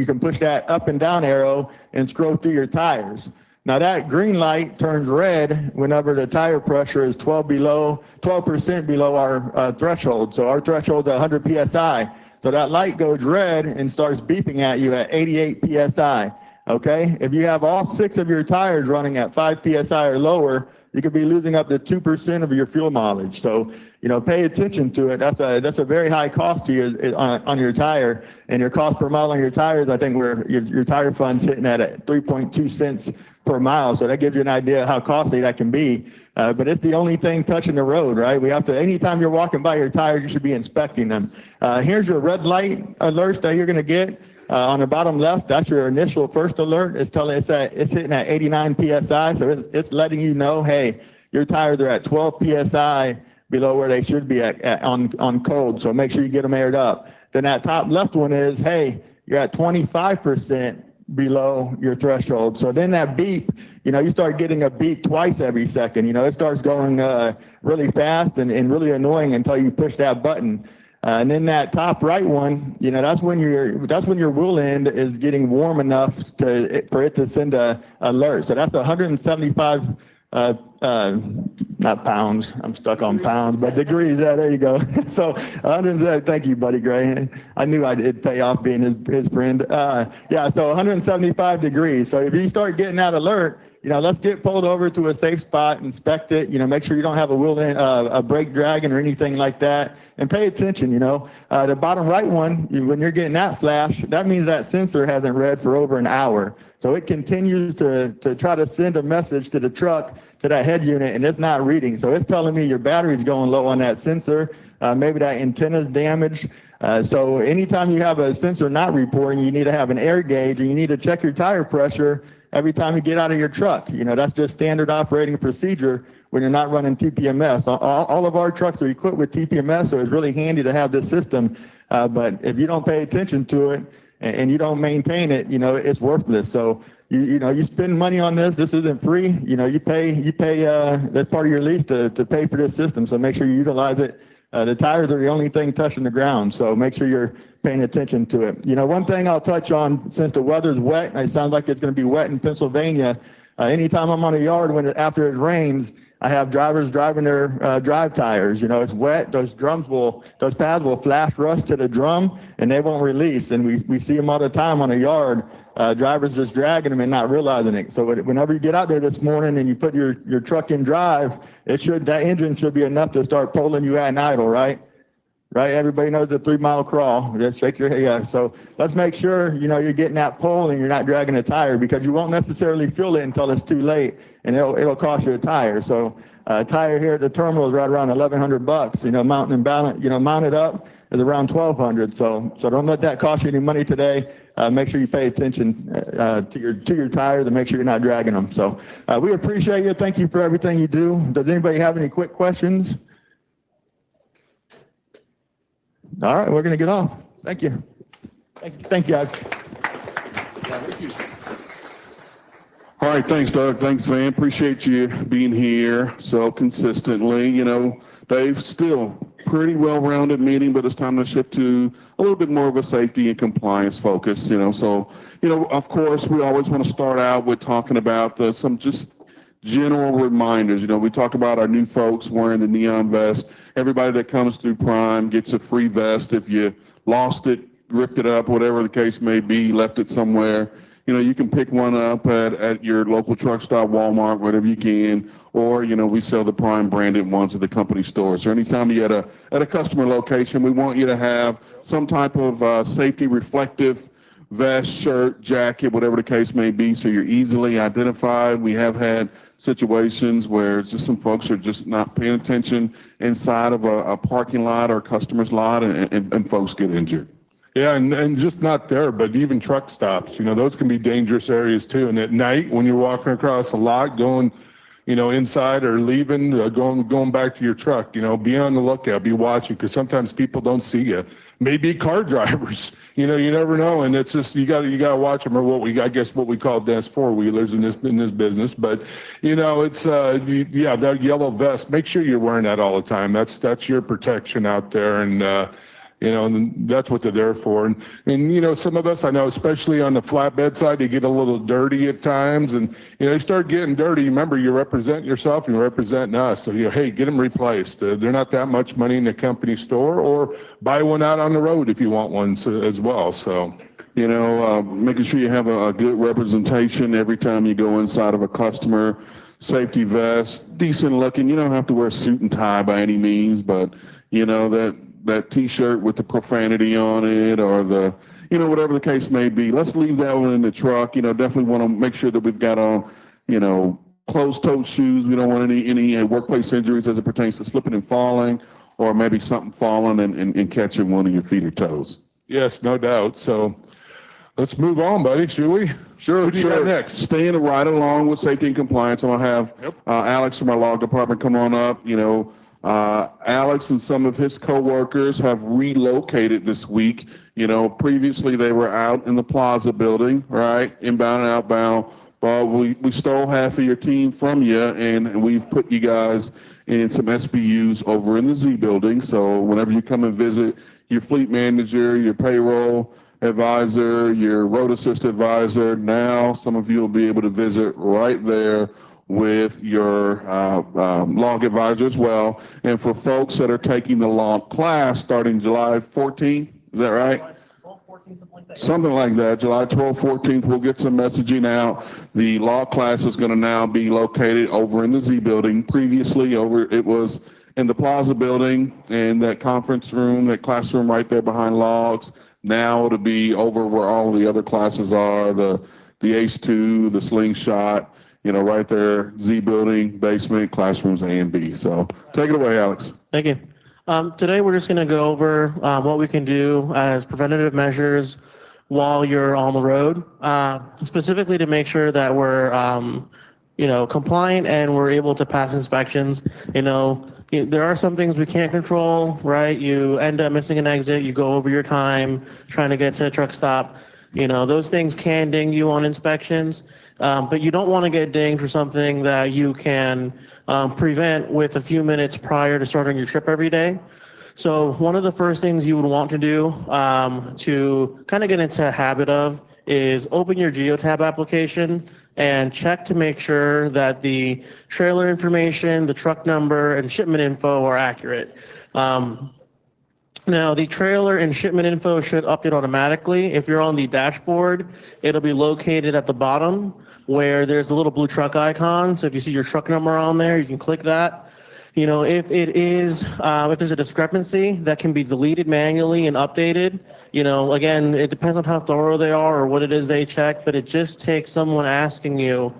O: can push that up and down arrow and scroll through your tires. Now that green light turns red whenever the tire pressure is 12% below our threshold. So our threshold is 100 PSI. So that light goes red and starts beeping at you at 88 PSI. Okay. If you have all 6 of your tires running at 5 PSI or lower, you could be losing up to 2% of your fuel mileage. So, you know, pay attention to it. That's a very high cost to you on your tire, and your cost per mile on your tires. I think your tire fund's sitting at 3.2 cents per mile. So that gives you an idea of how costly that can be. But it's the only thing touching the road, right? Anytime you're walking by your tires, you should be inspecting them. Here's your red light alerts that you're going to get. On the bottom left, that's your initial first alert. It's hitting at 89 PSI. So it's letting you know, hey, your tires are at 12 PSI below where they should be on code. So make sure you get them aired up. Then that top left one is, hey, you're at 25% below your threshold. So then that beep, you start getting a beep twice every second. It starts going really fast and really annoying until you push that button. And then that top right one, that's when your wheel end is getting warm enough for it to send a alert. So that's 175 not pounds. I'm stuck on pounds, but degrees. Yeah, there you go. So 100. Thank you, buddy Gray. I knew it'd pay off being his friend. Yeah, so 175 degrees. So if you start getting that alert, let's get pulled over to a safe spot, inspect it, make sure you don't have a wheel in, a brake dragging or anything like that, and pay attention, The bottom right one, when you're getting that flash, that means that sensor hasn't read for over an hour. So it continues to try to send a message to the truck, to that head unit, and it's not reading. So it's telling me your battery's going low on that sensor, maybe that antenna's damaged. So anytime you have a sensor not reporting, you need to have an air gauge, and you need to check your tire pressure every time you get out of your truck. That's just standard operating procedure when you're not running TPMS. All of our trucks are equipped with TPMS, so it's really handy to have this system. But if you don't pay attention to it and you don't maintain it, it's worthless. So you spend money on this. This isn't free. You pay that's part of your lease to pay for this system. So make sure you utilize it. The tires are the only thing touching the ground, so make sure you're paying attention to it. One thing I'll touch on, since the weather's wet, and it sounds like it's going to be wet in Pennsylvania, anytime I'm on a yard after it rains, I have drivers driving their drive tires. It's wet. Those pads will flash rust to the drum, and they won't release. And we see them all the time on a yard. Drivers just dragging them and not realizing it. So whenever you get out there this morning and you put your truck in drive, that engine should be enough to start pulling you at an idle, right? Right? Everybody knows the 3-mile crawl. Just shake your head. Yeah. So let's make sure, you're getting that pull and you're not dragging a tire, because you won't necessarily feel it until it's too late, and it'll cost you a tire. So a tire here at the terminal is right around $1,100. Mounting and balance, mounted up is around $1,200. So don't let that cost you any money today. Make sure you pay attention to your tires and make sure you're not dragging them. So we appreciate you. Thank you for everything you do. Does anybody have any quick questions? All right, we're going to get off. Thank you. Thank you, guys.
A: All right, thanks, Doug. Thanks, Van. Appreciate you being here so consistently. Dave, still pretty well-rounded meeting, but it's time to shift to a little bit more of a safety and compliance focus. So of course, we always want to start out with talking about some just general reminders. We talk about our new folks wearing the neon vest. Everybody that comes through Prime gets a free vest. If you lost it, ripped it up, whatever the case may be, left it somewhere, you can pick one up at your local truck stop, Walmart, whatever you can, or, we sell the Prime branded ones at the company stores. So anytime you're at a customer location, we want you to have some type of safety reflective vest, shirt, jacket, whatever the case may be, so you're easily identified. We have had situations where just some folks are just not paying attention inside of a parking lot or a customer's lot, and folks get injured.
B: Yeah, and just not there, but even truck stops, those can be dangerous areas too. And at night, when you're walking across a lot, going, inside or leaving, going back to your truck, be on the lookout, be watching, because sometimes people don't see you. Maybe car drivers, you never know. And it's just, you gotta watch them, or I guess what we call dense four-wheelers in this business. But, it's, that yellow vest, make sure you're wearing that all the time. That's your protection out there. And, and that's what they're there for. And some of us, I know, especially on the flatbed side, they get a little dirty at times. And, they start getting dirty. Remember, you're representing yourself and you're representing us. So, hey, get them replaced. They're not that much money in the company store, or buy one out on the road if you want one as well. So,
A: making sure you have a good representation every time you go inside of a customer. Safety vest, decent looking. You don't have to wear a suit and tie by any means, but, that T-shirt with the profanity on it, or the, whatever the case may be. Let's leave that one in the truck. Definitely want to make sure that we've got on, closed-toed shoes. We don't want any workplace injuries as it pertains to slipping and falling, or maybe something falling and catching one of your feet or toes.
B: yes, no doubt. So let's move on, buddy, should we?
A: Sure.
B: Who do you got next?
A: Staying right along with safety and compliance, I'm going to have Alex from our log department come on up. Alex and some of his coworkers have relocated this week. You know, previously they were out in the Plaza building, right, inbound and outbound. But we stole half of your team from you, and we've put you guys in some SBUs over in the Z building. So whenever you come and visit, your fleet manager, your payroll advisor, your road assist advisor, now some of you will be able to visit right there with your log advisor as well. And for folks that are taking the log class starting July 14th, is that right? Something like that, July 12th, 14th, we'll get some messaging out. The law class is going to now be located over in the Z building. Previously, it was in the Plaza building, and that conference room, that classroom right there behind logs. Now it'll be over where all the other classes are, the ACE2, the Slingshot, you know, right there, Z building, basement, classrooms A and B. So take it away, Alex.
P: Thank you. Today, we're just going to go over what we can do as preventative measures while you're on the road, specifically to make sure that we're, compliant and we're able to pass inspections. There are some things we can't control, right? You end up missing an exit, you go over your time trying to get to a truck stop. Those things can ding you on inspections, but you don't want to get dinged for something that you can prevent with a few minutes prior to starting your trip every day. So one of the first things you would want to do to kind of get into a habit of is open your Geotab application and check to make sure that the trailer information, the truck number, and shipment info are accurate. Now, the trailer and shipment info should update automatically. If you're on the dashboard, it'll be located at the bottom where there's a little blue truck icon. So if you see your truck number on there, you can click that. If there's a discrepancy, that can be deleted manually and updated. Again, it depends on how thorough they are or what it is they check, but it just takes someone asking you,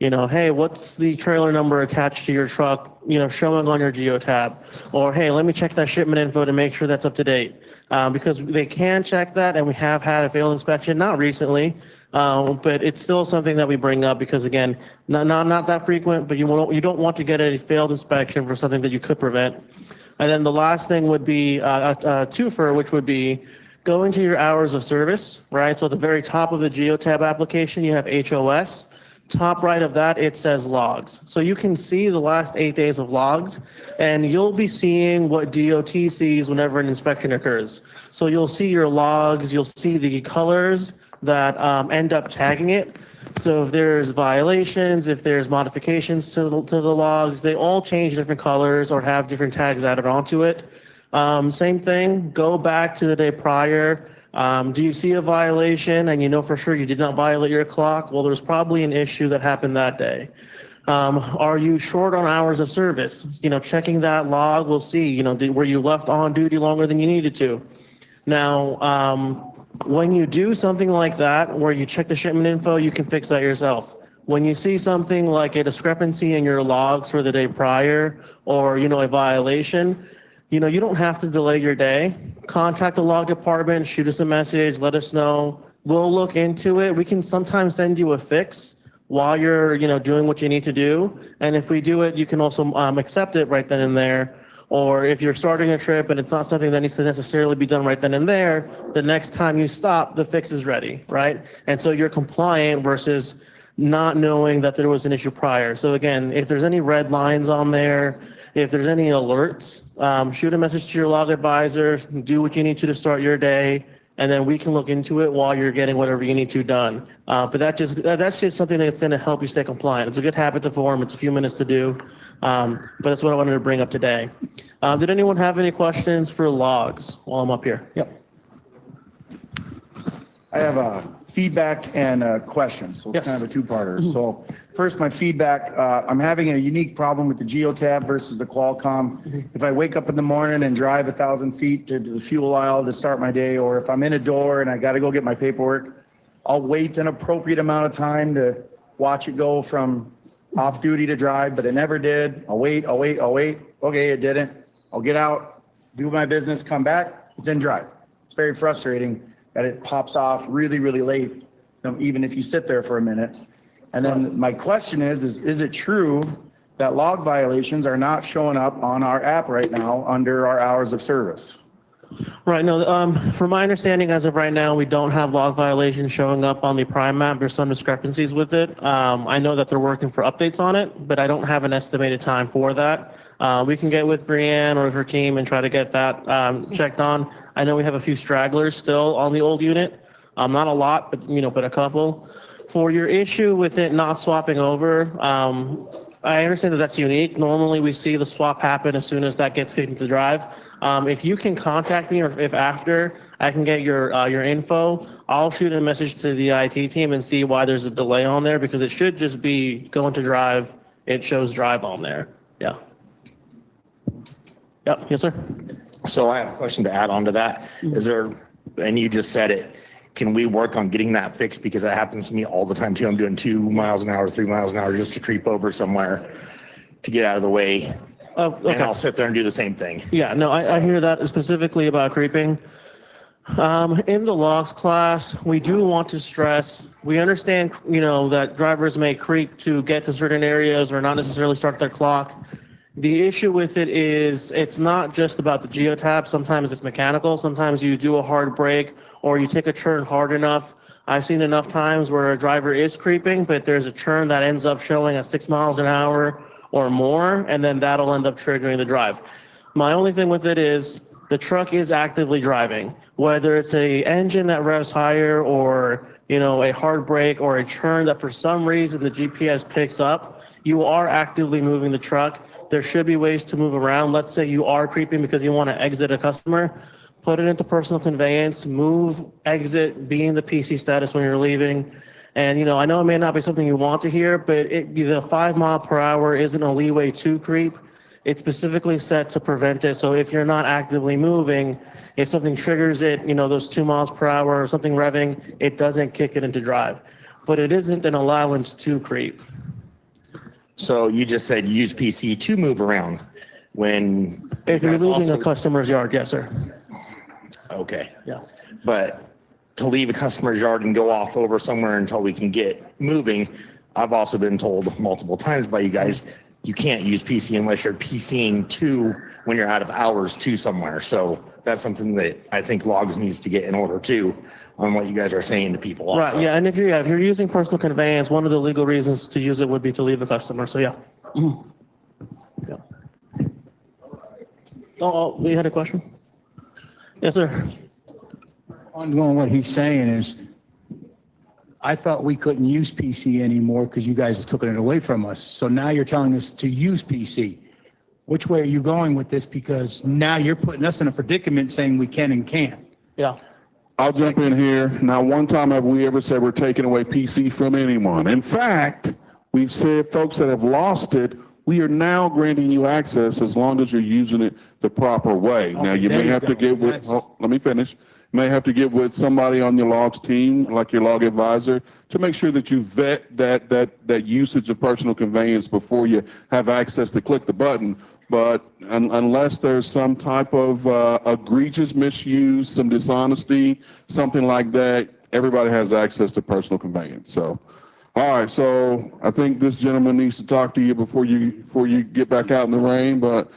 P: hey, what's the trailer number attached to your truck, showing on your Geotab? Or, hey, let me check that shipment info to make sure that's up to date. Because they can check that, and we have had a failed inspection, not recently, but it's still something that we bring up because, again, not that frequent, but you don't want to get a failed inspection for something that you could prevent. And then the last thing would be a twofer, which would be going to your hours of service, right? So at the very top of the Geotab application, you have HOS. Top right of that, it says logs. So you can see the last 8 days of logs, and you'll be seeing what DOT sees whenever an inspection occurs. So you'll see your logs, you'll see the colors that end up tagging it. So if there's violations, if there's modifications to the logs, they all change different colors or have different tags added onto it. Same thing, go back to the day prior. Do you see a violation and you know for sure you did not violate your clock? Well, there's probably an issue that happened that day. Are you short on hours of service? Checking that log, we'll see, were you left on duty longer than you needed to? Now, when you do something like that, where you check the shipment info, you can fix that yourself. When you see something like a discrepancy in your logs for the day prior or, a violation, you don't have to delay your day. Contact the log department, shoot us a message, let us know. We'll look into it. We can sometimes send you a fix while you're, doing what you need to do. And if we do it, you can also accept it right then and there. Or if you're starting a trip and it's not something that needs to necessarily be done right then and there, the next time you stop, the fix is ready, right? And so you're compliant versus not knowing that there was an issue prior. So again, if there's any red lines on there, if there's any alerts, shoot a message to your log advisor, do what you need to start your day, and then we can look into it while you're getting whatever you need to done. But that's just something that's going to help you stay compliant. It's a good habit to form. It's a few minutes to do, but that's what I wanted to bring up today. Did anyone have any questions for logs while I'm up here? Yep.
C: I have a feedback and a question, so it's kind of a two-parter. So first, my feedback, I'm having a unique problem with the Geotab versus the Qualcomm. If I wake up in the morning and drive 1,000 feet to the fuel aisle to start my day, or if I'm in a door and I got to go get my paperwork, I'll wait an appropriate amount of time to watch it go from off duty to drive, but it never did. I'll wait. Okay, it didn't. I'll get out, do my business, come back, then drive. It's very frustrating that it pops off really, really late, even if you sit there for a minute. And then my question is it true that log violations are not showing up on our app right now under our hours of service.
P: Right, no, from my understanding, as of right now, we don't have log violations showing up on the Prime map. There's some discrepancies with it. I know that they're working for updates on it, but I don't have an estimated time for that. We can get with Brianne or her team and try to get that checked on. I know we have a few stragglers still on the old unit. Not a lot, but but a couple. For your issue with it not swapping over, I understand that that's unique. Normally, we see the swap happen as soon as that gets kicked into the drive. If you can contact me, or if after I can get your info, I'll shoot a message to the IT team and see why there's a delay on there, because it should just be going to drive. It shows drive on there. Yeah. Yep. Yes, sir.
Q: So I have a question to add on to that. Is there, and you just said it, can we work on getting that fixed? Because that happens to me all the time too. I'm doing 2 miles an hour, 3 miles an hour just to creep over somewhere to get out of the way.
P: Oh, okay.
Q: And I'll sit there and do the same thing.
P: Yeah, no, I hear that specifically about creeping. In the logs class, we do want to stress, we understand, that drivers may creep to get to certain areas or not necessarily start their clock. The issue with it is it's not just about the geotab. Sometimes it's mechanical. Sometimes you do a hard brake or you take a turn hard enough. I've seen enough times where a driver is creeping, but there's a turn that ends up showing at 6 miles an hour or more, and then that'll end up triggering the drive. My only thing with it is the truck is actively driving, whether it's a engine that revs higher or, a hard brake or a turn that for some reason the GPS picks up, you are actively moving the truck. There should be ways to move around. Let's say you are creeping because you want to exit a customer, put it into personal conveyance, move, exit, be in the PC status when you're leaving. And, I know it may not be something you want to hear, but the 5 mile per hour isn't a leeway to creep. It's specifically set to prevent it. So if you're not actively moving, if something triggers it, those 2 miles per hour or something revving, it doesn't kick it into drive. But it isn't an allowance to creep.
Q: So you just said use PC to move around when.
P: If you're leaving a customer's yard, yes, sir.
Q: Okay.
P: Yeah.
Q: But to leave a customer's yard and go off over somewhere until we can get moving, I've also been told multiple times by you guys, you can't use PC unless you're PCing to when you're out of hours to somewhere. So that's something that I think logs needs to get in order too, on what you guys are saying to people also.
P: Right, yeah, and if you're using personal conveyance, one of the legal reasons to use it would be to leave a customer, so yeah. Mhm. Yeah. Oh, you had a question? Yes, sir.
R: On what he's saying is, I thought we couldn't use PC anymore because you guys have taken it away from us. So now you're telling us to use PC. Which way are you going with this? Because now you're putting us in a predicament saying we can and can't.
P: Yeah.
A: I'll jump in here. Not one time have we ever said we're taking away PC from anyone. In fact, we've said folks that have lost it, we are now granting you access as long as you're using it the proper way. Now, you may have to get with, let me finish. You may have to get with somebody on your logs team, like your log advisor, to make sure that you vet that usage of personal conveyance before you have access to click the button. But unless there's some type of egregious misuse, some dishonesty, something like that, everybody has access to personal conveyance. So, all right. So I think this gentleman needs to talk to you before you get back out in the rain. But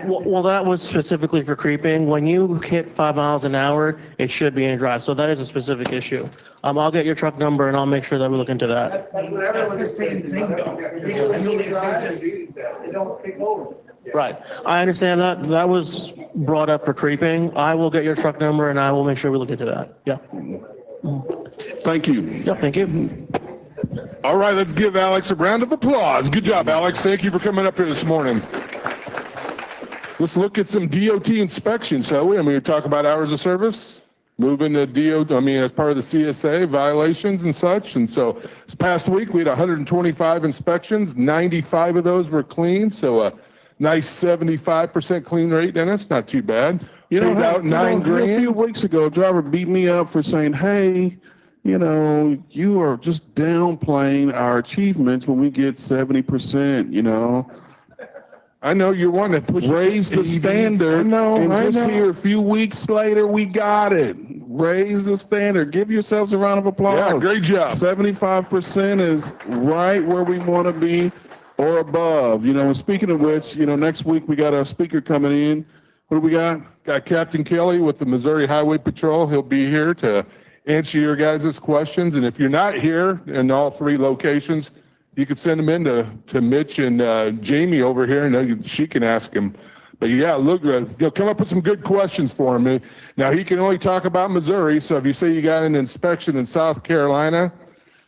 P: Well, that was specifically for creeping. When you hit 5 miles an hour, it should be in drive. So that is a specific issue. I'll get your truck number and I'll make sure that we look into that. Right. I understand that. That was brought up for creeping. I will get your truck number and I will make sure we look into that. Yeah.
A: Thank you.
P: Yeah, thank you.
B: All right, let's give Alex a round of applause. Good job, Alex. Thank you for coming up here this morning. Let's look at some DOT inspections, shall we? We talk about hours of service, moving the DOT, as part of the CSA, violations and such. And so this past week, we had 125 inspections. 95 of those were clean. So a nice 75% clean rate, Dennis. Not too bad. Paid out $9 grand.
A: A few weeks ago, a driver beat me up for saying, hey, you are just downplaying our achievements when we get 70%,
B: I know you want to push
A: raise the standard.
B: I know.
A: Here a few weeks later, we got it. raise the standard. Give yourselves a round of applause.
B: Yeah, great job.
A: 75% is right where we want to be or above. You know, and speaking of which, you know, next week we got our speaker coming in. What do we got?
B: Got Captain Kelly with the Missouri Highway Patrol. He'll be here to answer your guys' questions. And if you're not here in all three locations, you can send them in to Mitch and Jamie over here, and she can ask him. But yeah, look, you'll come up with some good questions for him. Now, he can only talk about Missouri, so if you say you got an inspection in South Carolina,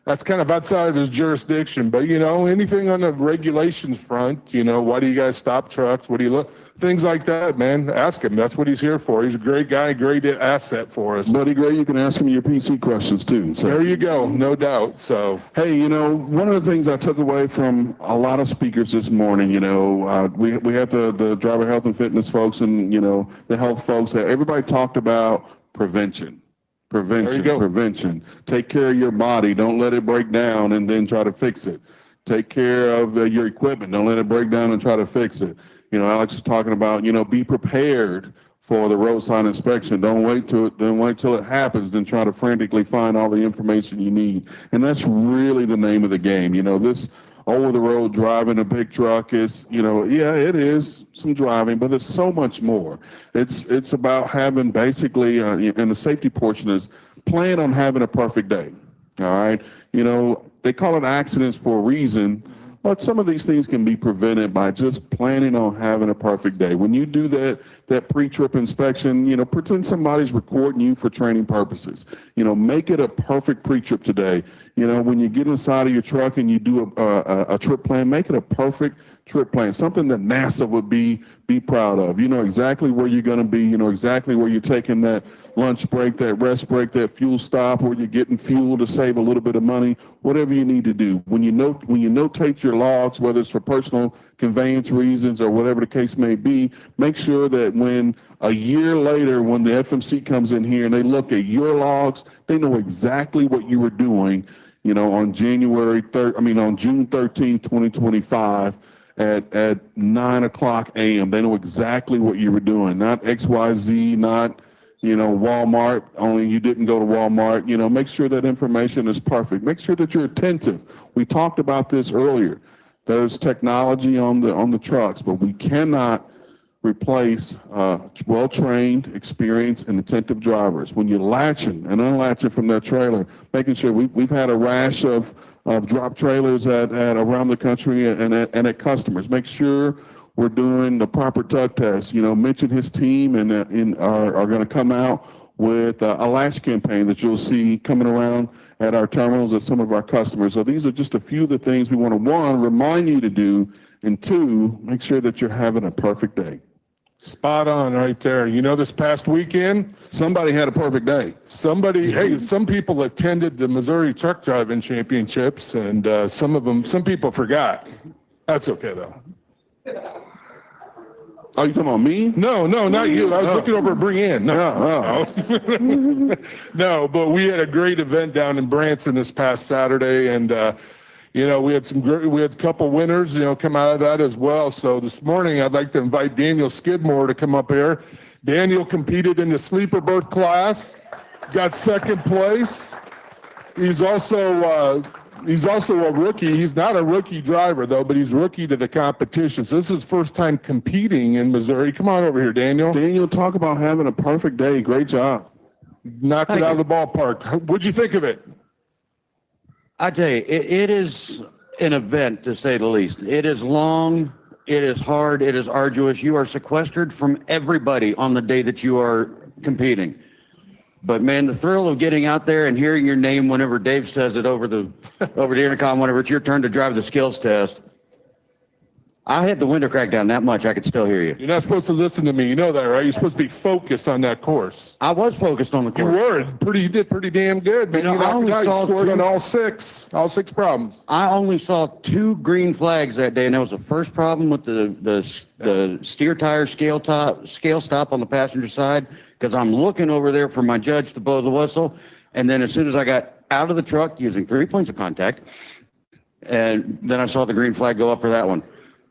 B: that's kind of outside of his jurisdiction. But, you know, anything on the regulations front, you know, why do you guys stop trucks? What do you look? Things like that, man. Ask him. That's what he's here for. He's a great guy, great asset for us.
A: Buddy Gray, you can ask him your PC questions too. So.
B: There you go, no doubt. So,
A: hey, you know, one of the things I took away from a lot of speakers this morning, you know, we had the driver health and fitness folks and, you know, the health folks. Everybody talked about prevention. Prevention. Take care of your body. Don't let it break down and then try to fix it. Take care of your equipment. Don't let it break down and try to fix it. You know, Alex is talking about, you know, be prepared for the roadside inspection. Don't wait till it happens, then try to frantically find all the information you need. And that's really the name of the game. You know, this over the road driving a big truck is, you know, yeah, it is some driving, but there's so much more. It's about having basically, and the safety portion is plan on having a perfect day. All right. You know, they call it accidents for a reason. But some of these things can be prevented by just planning on having a perfect day. When you do that pre-trip inspection, you know, pretend somebody's recording you for training purposes. You know, make it a perfect pre-trip today. You know, when you get inside of your truck and you do a trip plan, make it a perfect trip plan, something that NASA would be proud of. You know exactly where you're going to be. You know exactly where you're taking that lunch break, that rest break, that fuel stop, where you're getting fuel to save a little bit of money, whatever you need to do. When you notate your logs, whether it's for personal conveyance reasons or whatever the case may be, make sure that when a year later, when the FMC comes in here and they look at your logs, they know exactly what you were doing, you know, on June 13, 2025 at 9 o'clock a.m. They know exactly what you were doing, not XYZ, not, you know, Walmart, only you didn't go to Walmart. You know, make sure that information is perfect. Make sure that you're attentive. We talked about this earlier. There's technology on the trucks, but we cannot replace well-trained, experienced, and attentive drivers. When you're latching and unlatching from that trailer, making sure we've had a rash of drop trailers at around the country and at customers. Make sure we're doing the proper tug test. You know, mention his team and are going to come out with a latch campaign that you'll see coming around at our terminals at some of our customers. So these are just a few of the things we want to, one, remind you to do, and two, make sure that you're having a perfect day.
B: Spot on right there. You know, this past weekend,
A: somebody had a perfect day.
B: Some people attended the Missouri Truck Driving Championships, and some people forgot. That's okay, though.
A: Are you talking about me?
B: No, not you. I was looking over at Brianne. No, but we had a great event down in Branson this past Saturday, and you know, we had a couple winners, you know, come out of that as well. So this morning, I'd like to invite Daniel Skidmore to come up here. Daniel competed in the sleeper berth class, got second place. He's also a rookie. He's not a rookie driver, though, but he's rookie to the competition. So this is his first time competing in Missouri. Come on over here, Daniel.
A: Daniel, talk about having a perfect day. Great job.
B: Knocked it out of the ballpark. What'd you think of it?
S: I tell you, it is an event, to say the least. It is long, it is hard, it is arduous. You are sequestered from everybody on the day that you are competing. But man, the thrill of getting out there and hearing your name whenever Dave says it over the intercom, whenever it's your turn to drive the skills test. I had the window cracked down that much, I could still hear you.
B: You're not supposed to listen to me. You know that, right? You're supposed to be focused on that course.
S: I was focused on the course.
B: You did pretty damn good, man.
S: You know,
B: you scored on all six problems.
S: I only saw 2 green flags that day, and that was the first problem with the steer tire scale stop on the passenger side, because I'm looking over there for my judge to blow the whistle, and then as soon as I got out of the truck using 3 points of contact, and then I saw the green flag go up for that one.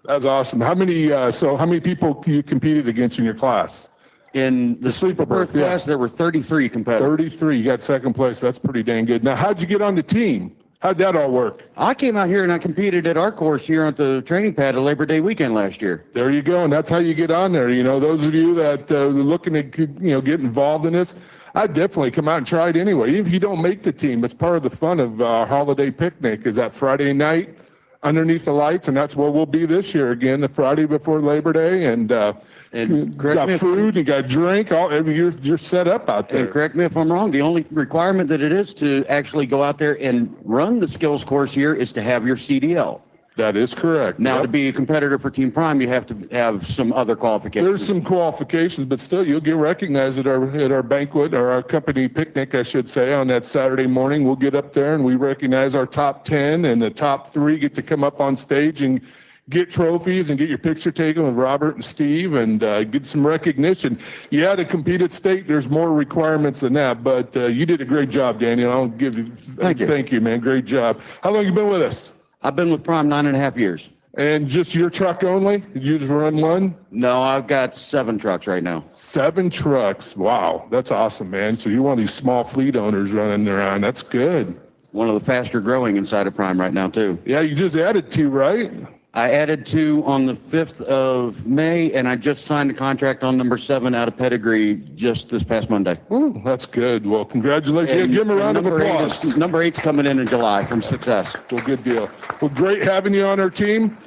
B: That's awesome. How many people you competed against in your class?
S: In the sleeper berth
B: yeah.
S: class, there were 33 competitors.
B: 33, you got second place. That's pretty dang good. Now, how'd you get on the team? How'd that all work?
S: I came out here and I competed at our course here at the training pad of Labor Day weekend last year.
B: There you go, and that's how you get on there. You know, those of you that are looking to, get involved in this, I'd definitely come out and try it anyway. Even if you don't make the team, it's part of the fun of our holiday picnic is that Friday night underneath the lights, and that's where we'll be this year again, the Friday before Labor Day, and got food, you got drink, you're set up out there.
S: And correct me if I'm wrong, the only requirement that it is to actually go out there and run the skills course here is to have your CDL.
B: That is correct.
S: Now,
B: Yep.
S: to be a competitor for Team Prime, you have to have some other qualifications.
B: There's some qualifications, but still, you'll get recognized at our banquet, or our company picnic, I should say, on that Saturday morning. We'll get up there and we recognize our top 10, and the top 3 get to come up on stage and get trophies and get your picture taken with Robert and Steve, and get some recognition. Yeah, to compete at state, there's more requirements than that, but you did a great job, Daniel. I'll give you. Thank you, man. Great job. How long you been with us?
S: I've been with Prime 9.5 years.
B: And just your truck only? Did you just run one?
S: No, I've got 7 trucks right now.
B: 7 trucks. Wow, that's awesome, man. So you're one of these small fleet owners running around. That's good.
S: One of the faster growing inside of Prime right now, too.
B: Yeah, you just added 2, right?
S: I added 2 on the 5th of May, and I just signed a contract on number 7 out of Pedigree just this past Monday.
B: Ooh, that's good. Well, congratulations. Yeah, give him a round of applause.
S: Number 8's coming in July from Success.
B: Well, good deal. Well, great having you on our team.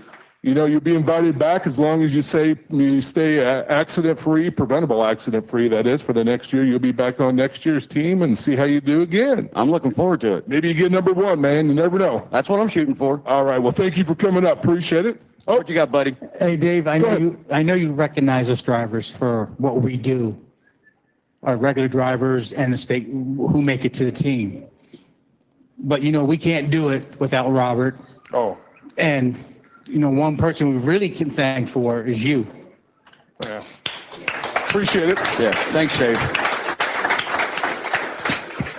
B: You know, you'll be invited back as long as you stay accident-free, preventable accident-free, that is, for the next year. You'll be back on next year's team and see how you do again.
S: I'm looking forward to it.
B: Maybe you get number 1, man. You never know.
S: That's what I'm shooting for.
B: All right. Well, thank you for coming up. Appreciate it.
S: Oh, what you got, buddy?
R: Hey, Dave, I know you recognize us drivers for what we do, our regular drivers and the state who make it to the team. But, we can't do it without Robert.
B: Oh.
R: And, one person we really can thank for is you.
B: Yeah. Appreciate it.
S: Yeah. Thanks, Dave.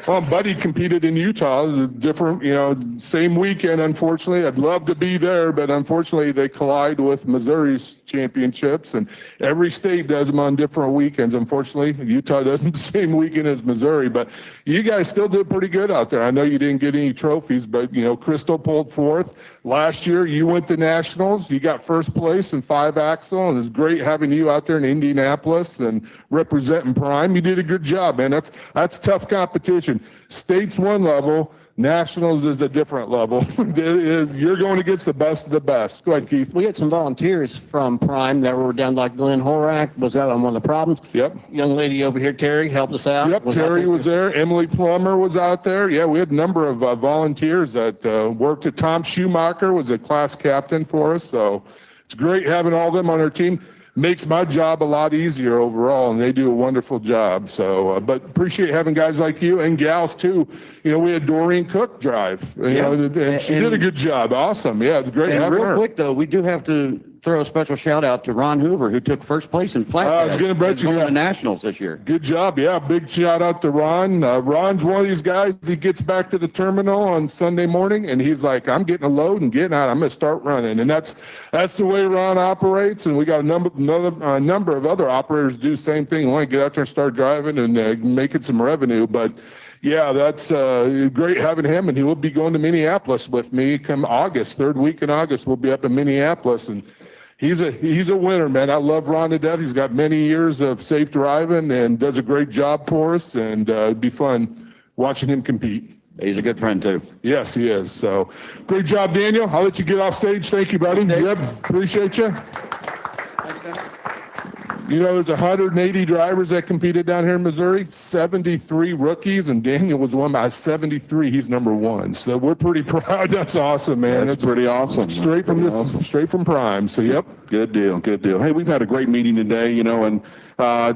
B: Well, Buddy competed in Utah, different, same weekend, unfortunately. I'd love to be there, but unfortunately they collide with Missouri's championships, and every state does them on different weekends. Unfortunately, Utah doesn't the same weekend as Missouri, but you guys still did pretty good out there. I know you didn't get any trophies, but, Crystal pulled 4th. Last year, you went to nationals. You got 1st place in 5-axle, and it's great having you out there in Indianapolis and representing Prime. You did a good job, man. That's tough competition. State's one level, nationals is a different level. You're going against the best of the best. Go ahead, Keith.
P: We had some volunteers from Prime that were down, like Glenn Horak was out on one of the problems.
B: Yep.
P: Young lady over here, Terry, helped us out.
B: Yep, Terry was there. Emily Plummer was out there. Yeah, we had a number of volunteers that worked at. Tom Schumacher was a class captain for us. So it's great having all of them on our team. Makes my job a lot easier overall, and they do a wonderful job. So, but appreciate having guys like you and gals too. We had Doreen Cook drive. And she did a good job. Awesome. Yeah, it's great
S: And
B: having
S: real
B: her.
S: quick, though, we do have to throw a special shout out to Ron Hoover, who took 1st place in flat.
B: I was going to bet you
S: the nationals this year.
B: Good job. Yeah, big shout out to Ron. Ron's one of these guys. He gets back to the terminal on Sunday morning, and he's like, "I'm getting a load and getting out. I'm going to start running." And that's the way Ron operates. And we got a number of other operators do the same thing. Want to get out there and start driving and making some revenue, but. Yeah, that's great having him, and he will be going to Minneapolis with me come August, 3rd week in August. We'll be up in Minneapolis, and he's a winner, man. I love Ron to death. He's got many years of safe driving and does a great job for us, and it'd be fun watching him compete.
S: He's a good friend too.
B: Yes, he is. So great job, Daniel. I'll let you get off stage. Thank you, buddy. Yep, appreciate you. There's 180 drivers that competed down here in Missouri, 73 rookies, and Daniel was one by 73. He's number 1. So we're pretty proud. That's awesome, man.
A: That's pretty awesome.
B: Straight from Prime. So, yep.
A: Good deal. Good deal. Hey, we've had a great meeting today, and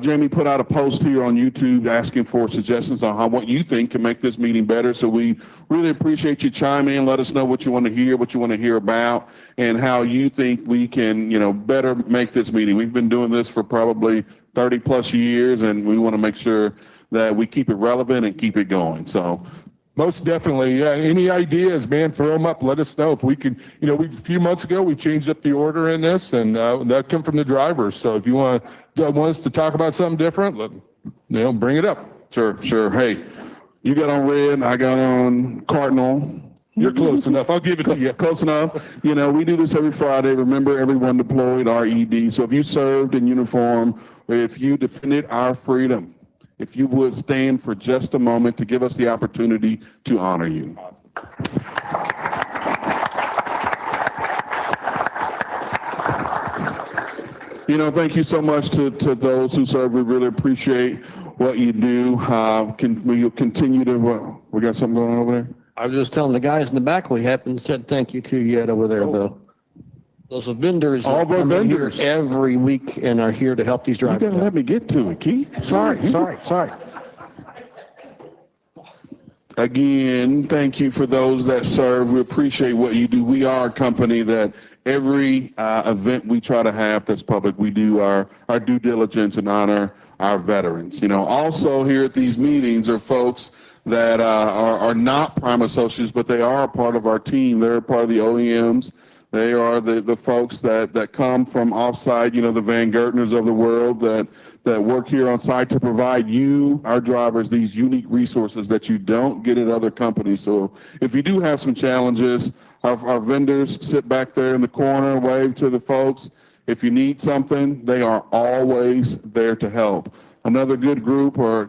A: Jamie put out a post here on YouTube asking for suggestions on what you think can make this meeting better. So we really appreciate you chiming in. Let us know what you want to hear, what you want to hear about, and how you think we can, better make this meeting. We've been doing this for probably 30 plus years, and we want to make sure that we keep it relevant and keep it going. So
B: Most definitely. Yeah. Any ideas, man, throw them up. Let us know if we can, a few months ago, we changed up the order in this and that come from the drivers. So if you want us to talk about something different, bring it up.
A: Sure. Hey, you got on red, I got on cardinal.
B: You're close enough. I'll give it to you.
A: Close enough. We do this every Friday. Remember, everyone deployed RED. So if you served in uniform, or if you defended our freedom, if you would stand for just a moment to give us the opportunity to honor you. Thank you so much to those who serve. We really appreciate what you do. Will you continue to, we got something going on over there?
S: I was just telling the guys in the back, we haven't said thank you to yet over there, though. Those are vendors.
B: All of our vendors.
S: Every week and are here to help these
A: You
S: drivers.
A: gotta let me get to it, Keith.
S: Sorry.
A: Again, thank you for those that serve. We appreciate what you do. We are a company that every event we try to have that's public, we do our due diligence and honor our veterans. Also here at these meetings are folks that are not Prime Associates, but they are a part of our team. They're a part of the OEMs. They are the folks that come from offsite, the Van Gertners of the world that work here on site to provide you, our drivers, these unique resources that you don't get at other companies. So if you do have some challenges, our vendors sit back there in the corner, wave to the folks. If you need something, they are always there to help. Another good group or,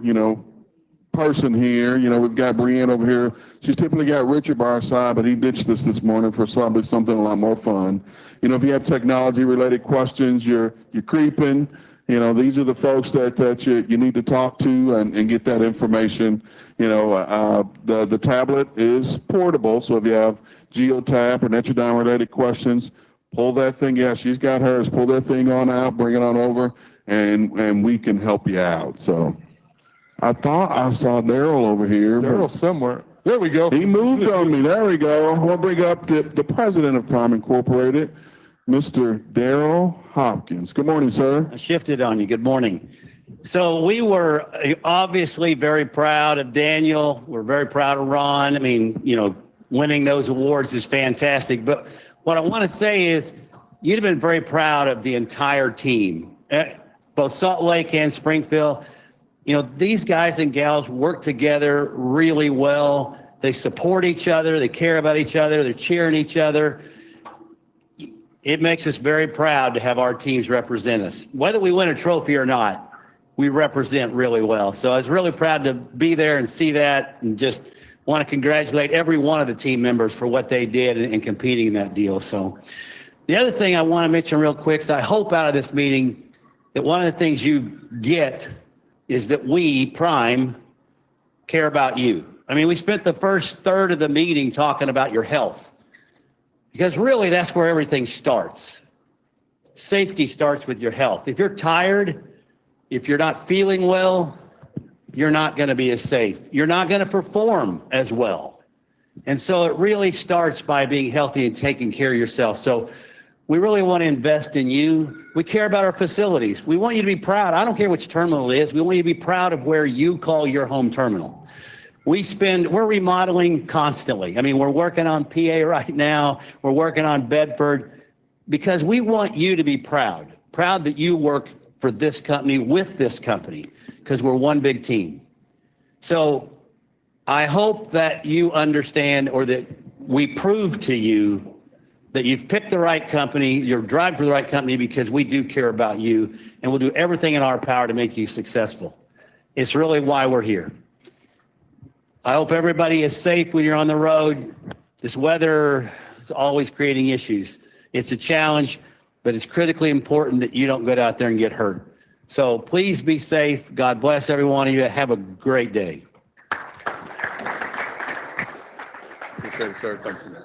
A: person here, we've got Brienne over here. She's typically got Richard by our side, but he ditched us this morning for probably something a lot more fun. If you have technology related questions, you're creeping, these are the folks that you need to talk to and get that information. The tablet is portable. So if you have Geotab or Netrodyne related questions, pull that thing. Yeah, she's got hers. Pull that thing on out, bring it on over, and we can help you out. So I thought I saw Darrel over here.
B: Darrel somewhere. There we go.
A: He moved on me. There we go. I want to bring up the president of Prime Incorporated, Mr. Darrel Hopkins. Good morning, sir.
T: I shifted on you. Good morning. So we were obviously very proud of Daniel. We're very proud of Ron. I mean, winning those awards is fantastic. But what I want to say is you'd have been very proud of the entire team, both Salt Lake and Springfield. These guys and gals work together really well. They support each other. They care about each other. They're cheering each other. It makes us very proud to have our teams represent us. Whether we win a trophy or not, we represent really well. So I was really proud to be there and see that, and just want to congratulate every one of the team members for what they did in competing in that deal. So the other thing I want to mention real quick is I hope out of this meeting that one of the things you get is that we, Prime, care about you. I mean, we spent the first third of the meeting talking about your health, because really that's where everything starts. Safety starts with your health. If you're tired, if you're not feeling well, you're not going to be as safe. You're not going to perform as well. And so it really starts by being healthy and taking care of yourself. So we really want to invest in you. We care about our facilities. We want you to be proud. I don't care which terminal it is. We want you to be proud of where you call your home terminal. We're remodeling constantly. I mean, we're working on PA right now. We're working on Bedford, because we want you to be proud that you work for this company with this company, because we're one big team. So I hope that you understand, or that we prove to you that you've picked the right company, you're driving for the right company, because we do care about you, and we'll do everything in our power to make you successful. It's really why we're here. I hope everybody is safe when you're on the road. This weather is always creating issues. It's a challenge, but it's critically important that you don't go out there and get hurt. So please be safe. God bless every one of you. Have a great day.
A: Appreciate it, sir. Thank you.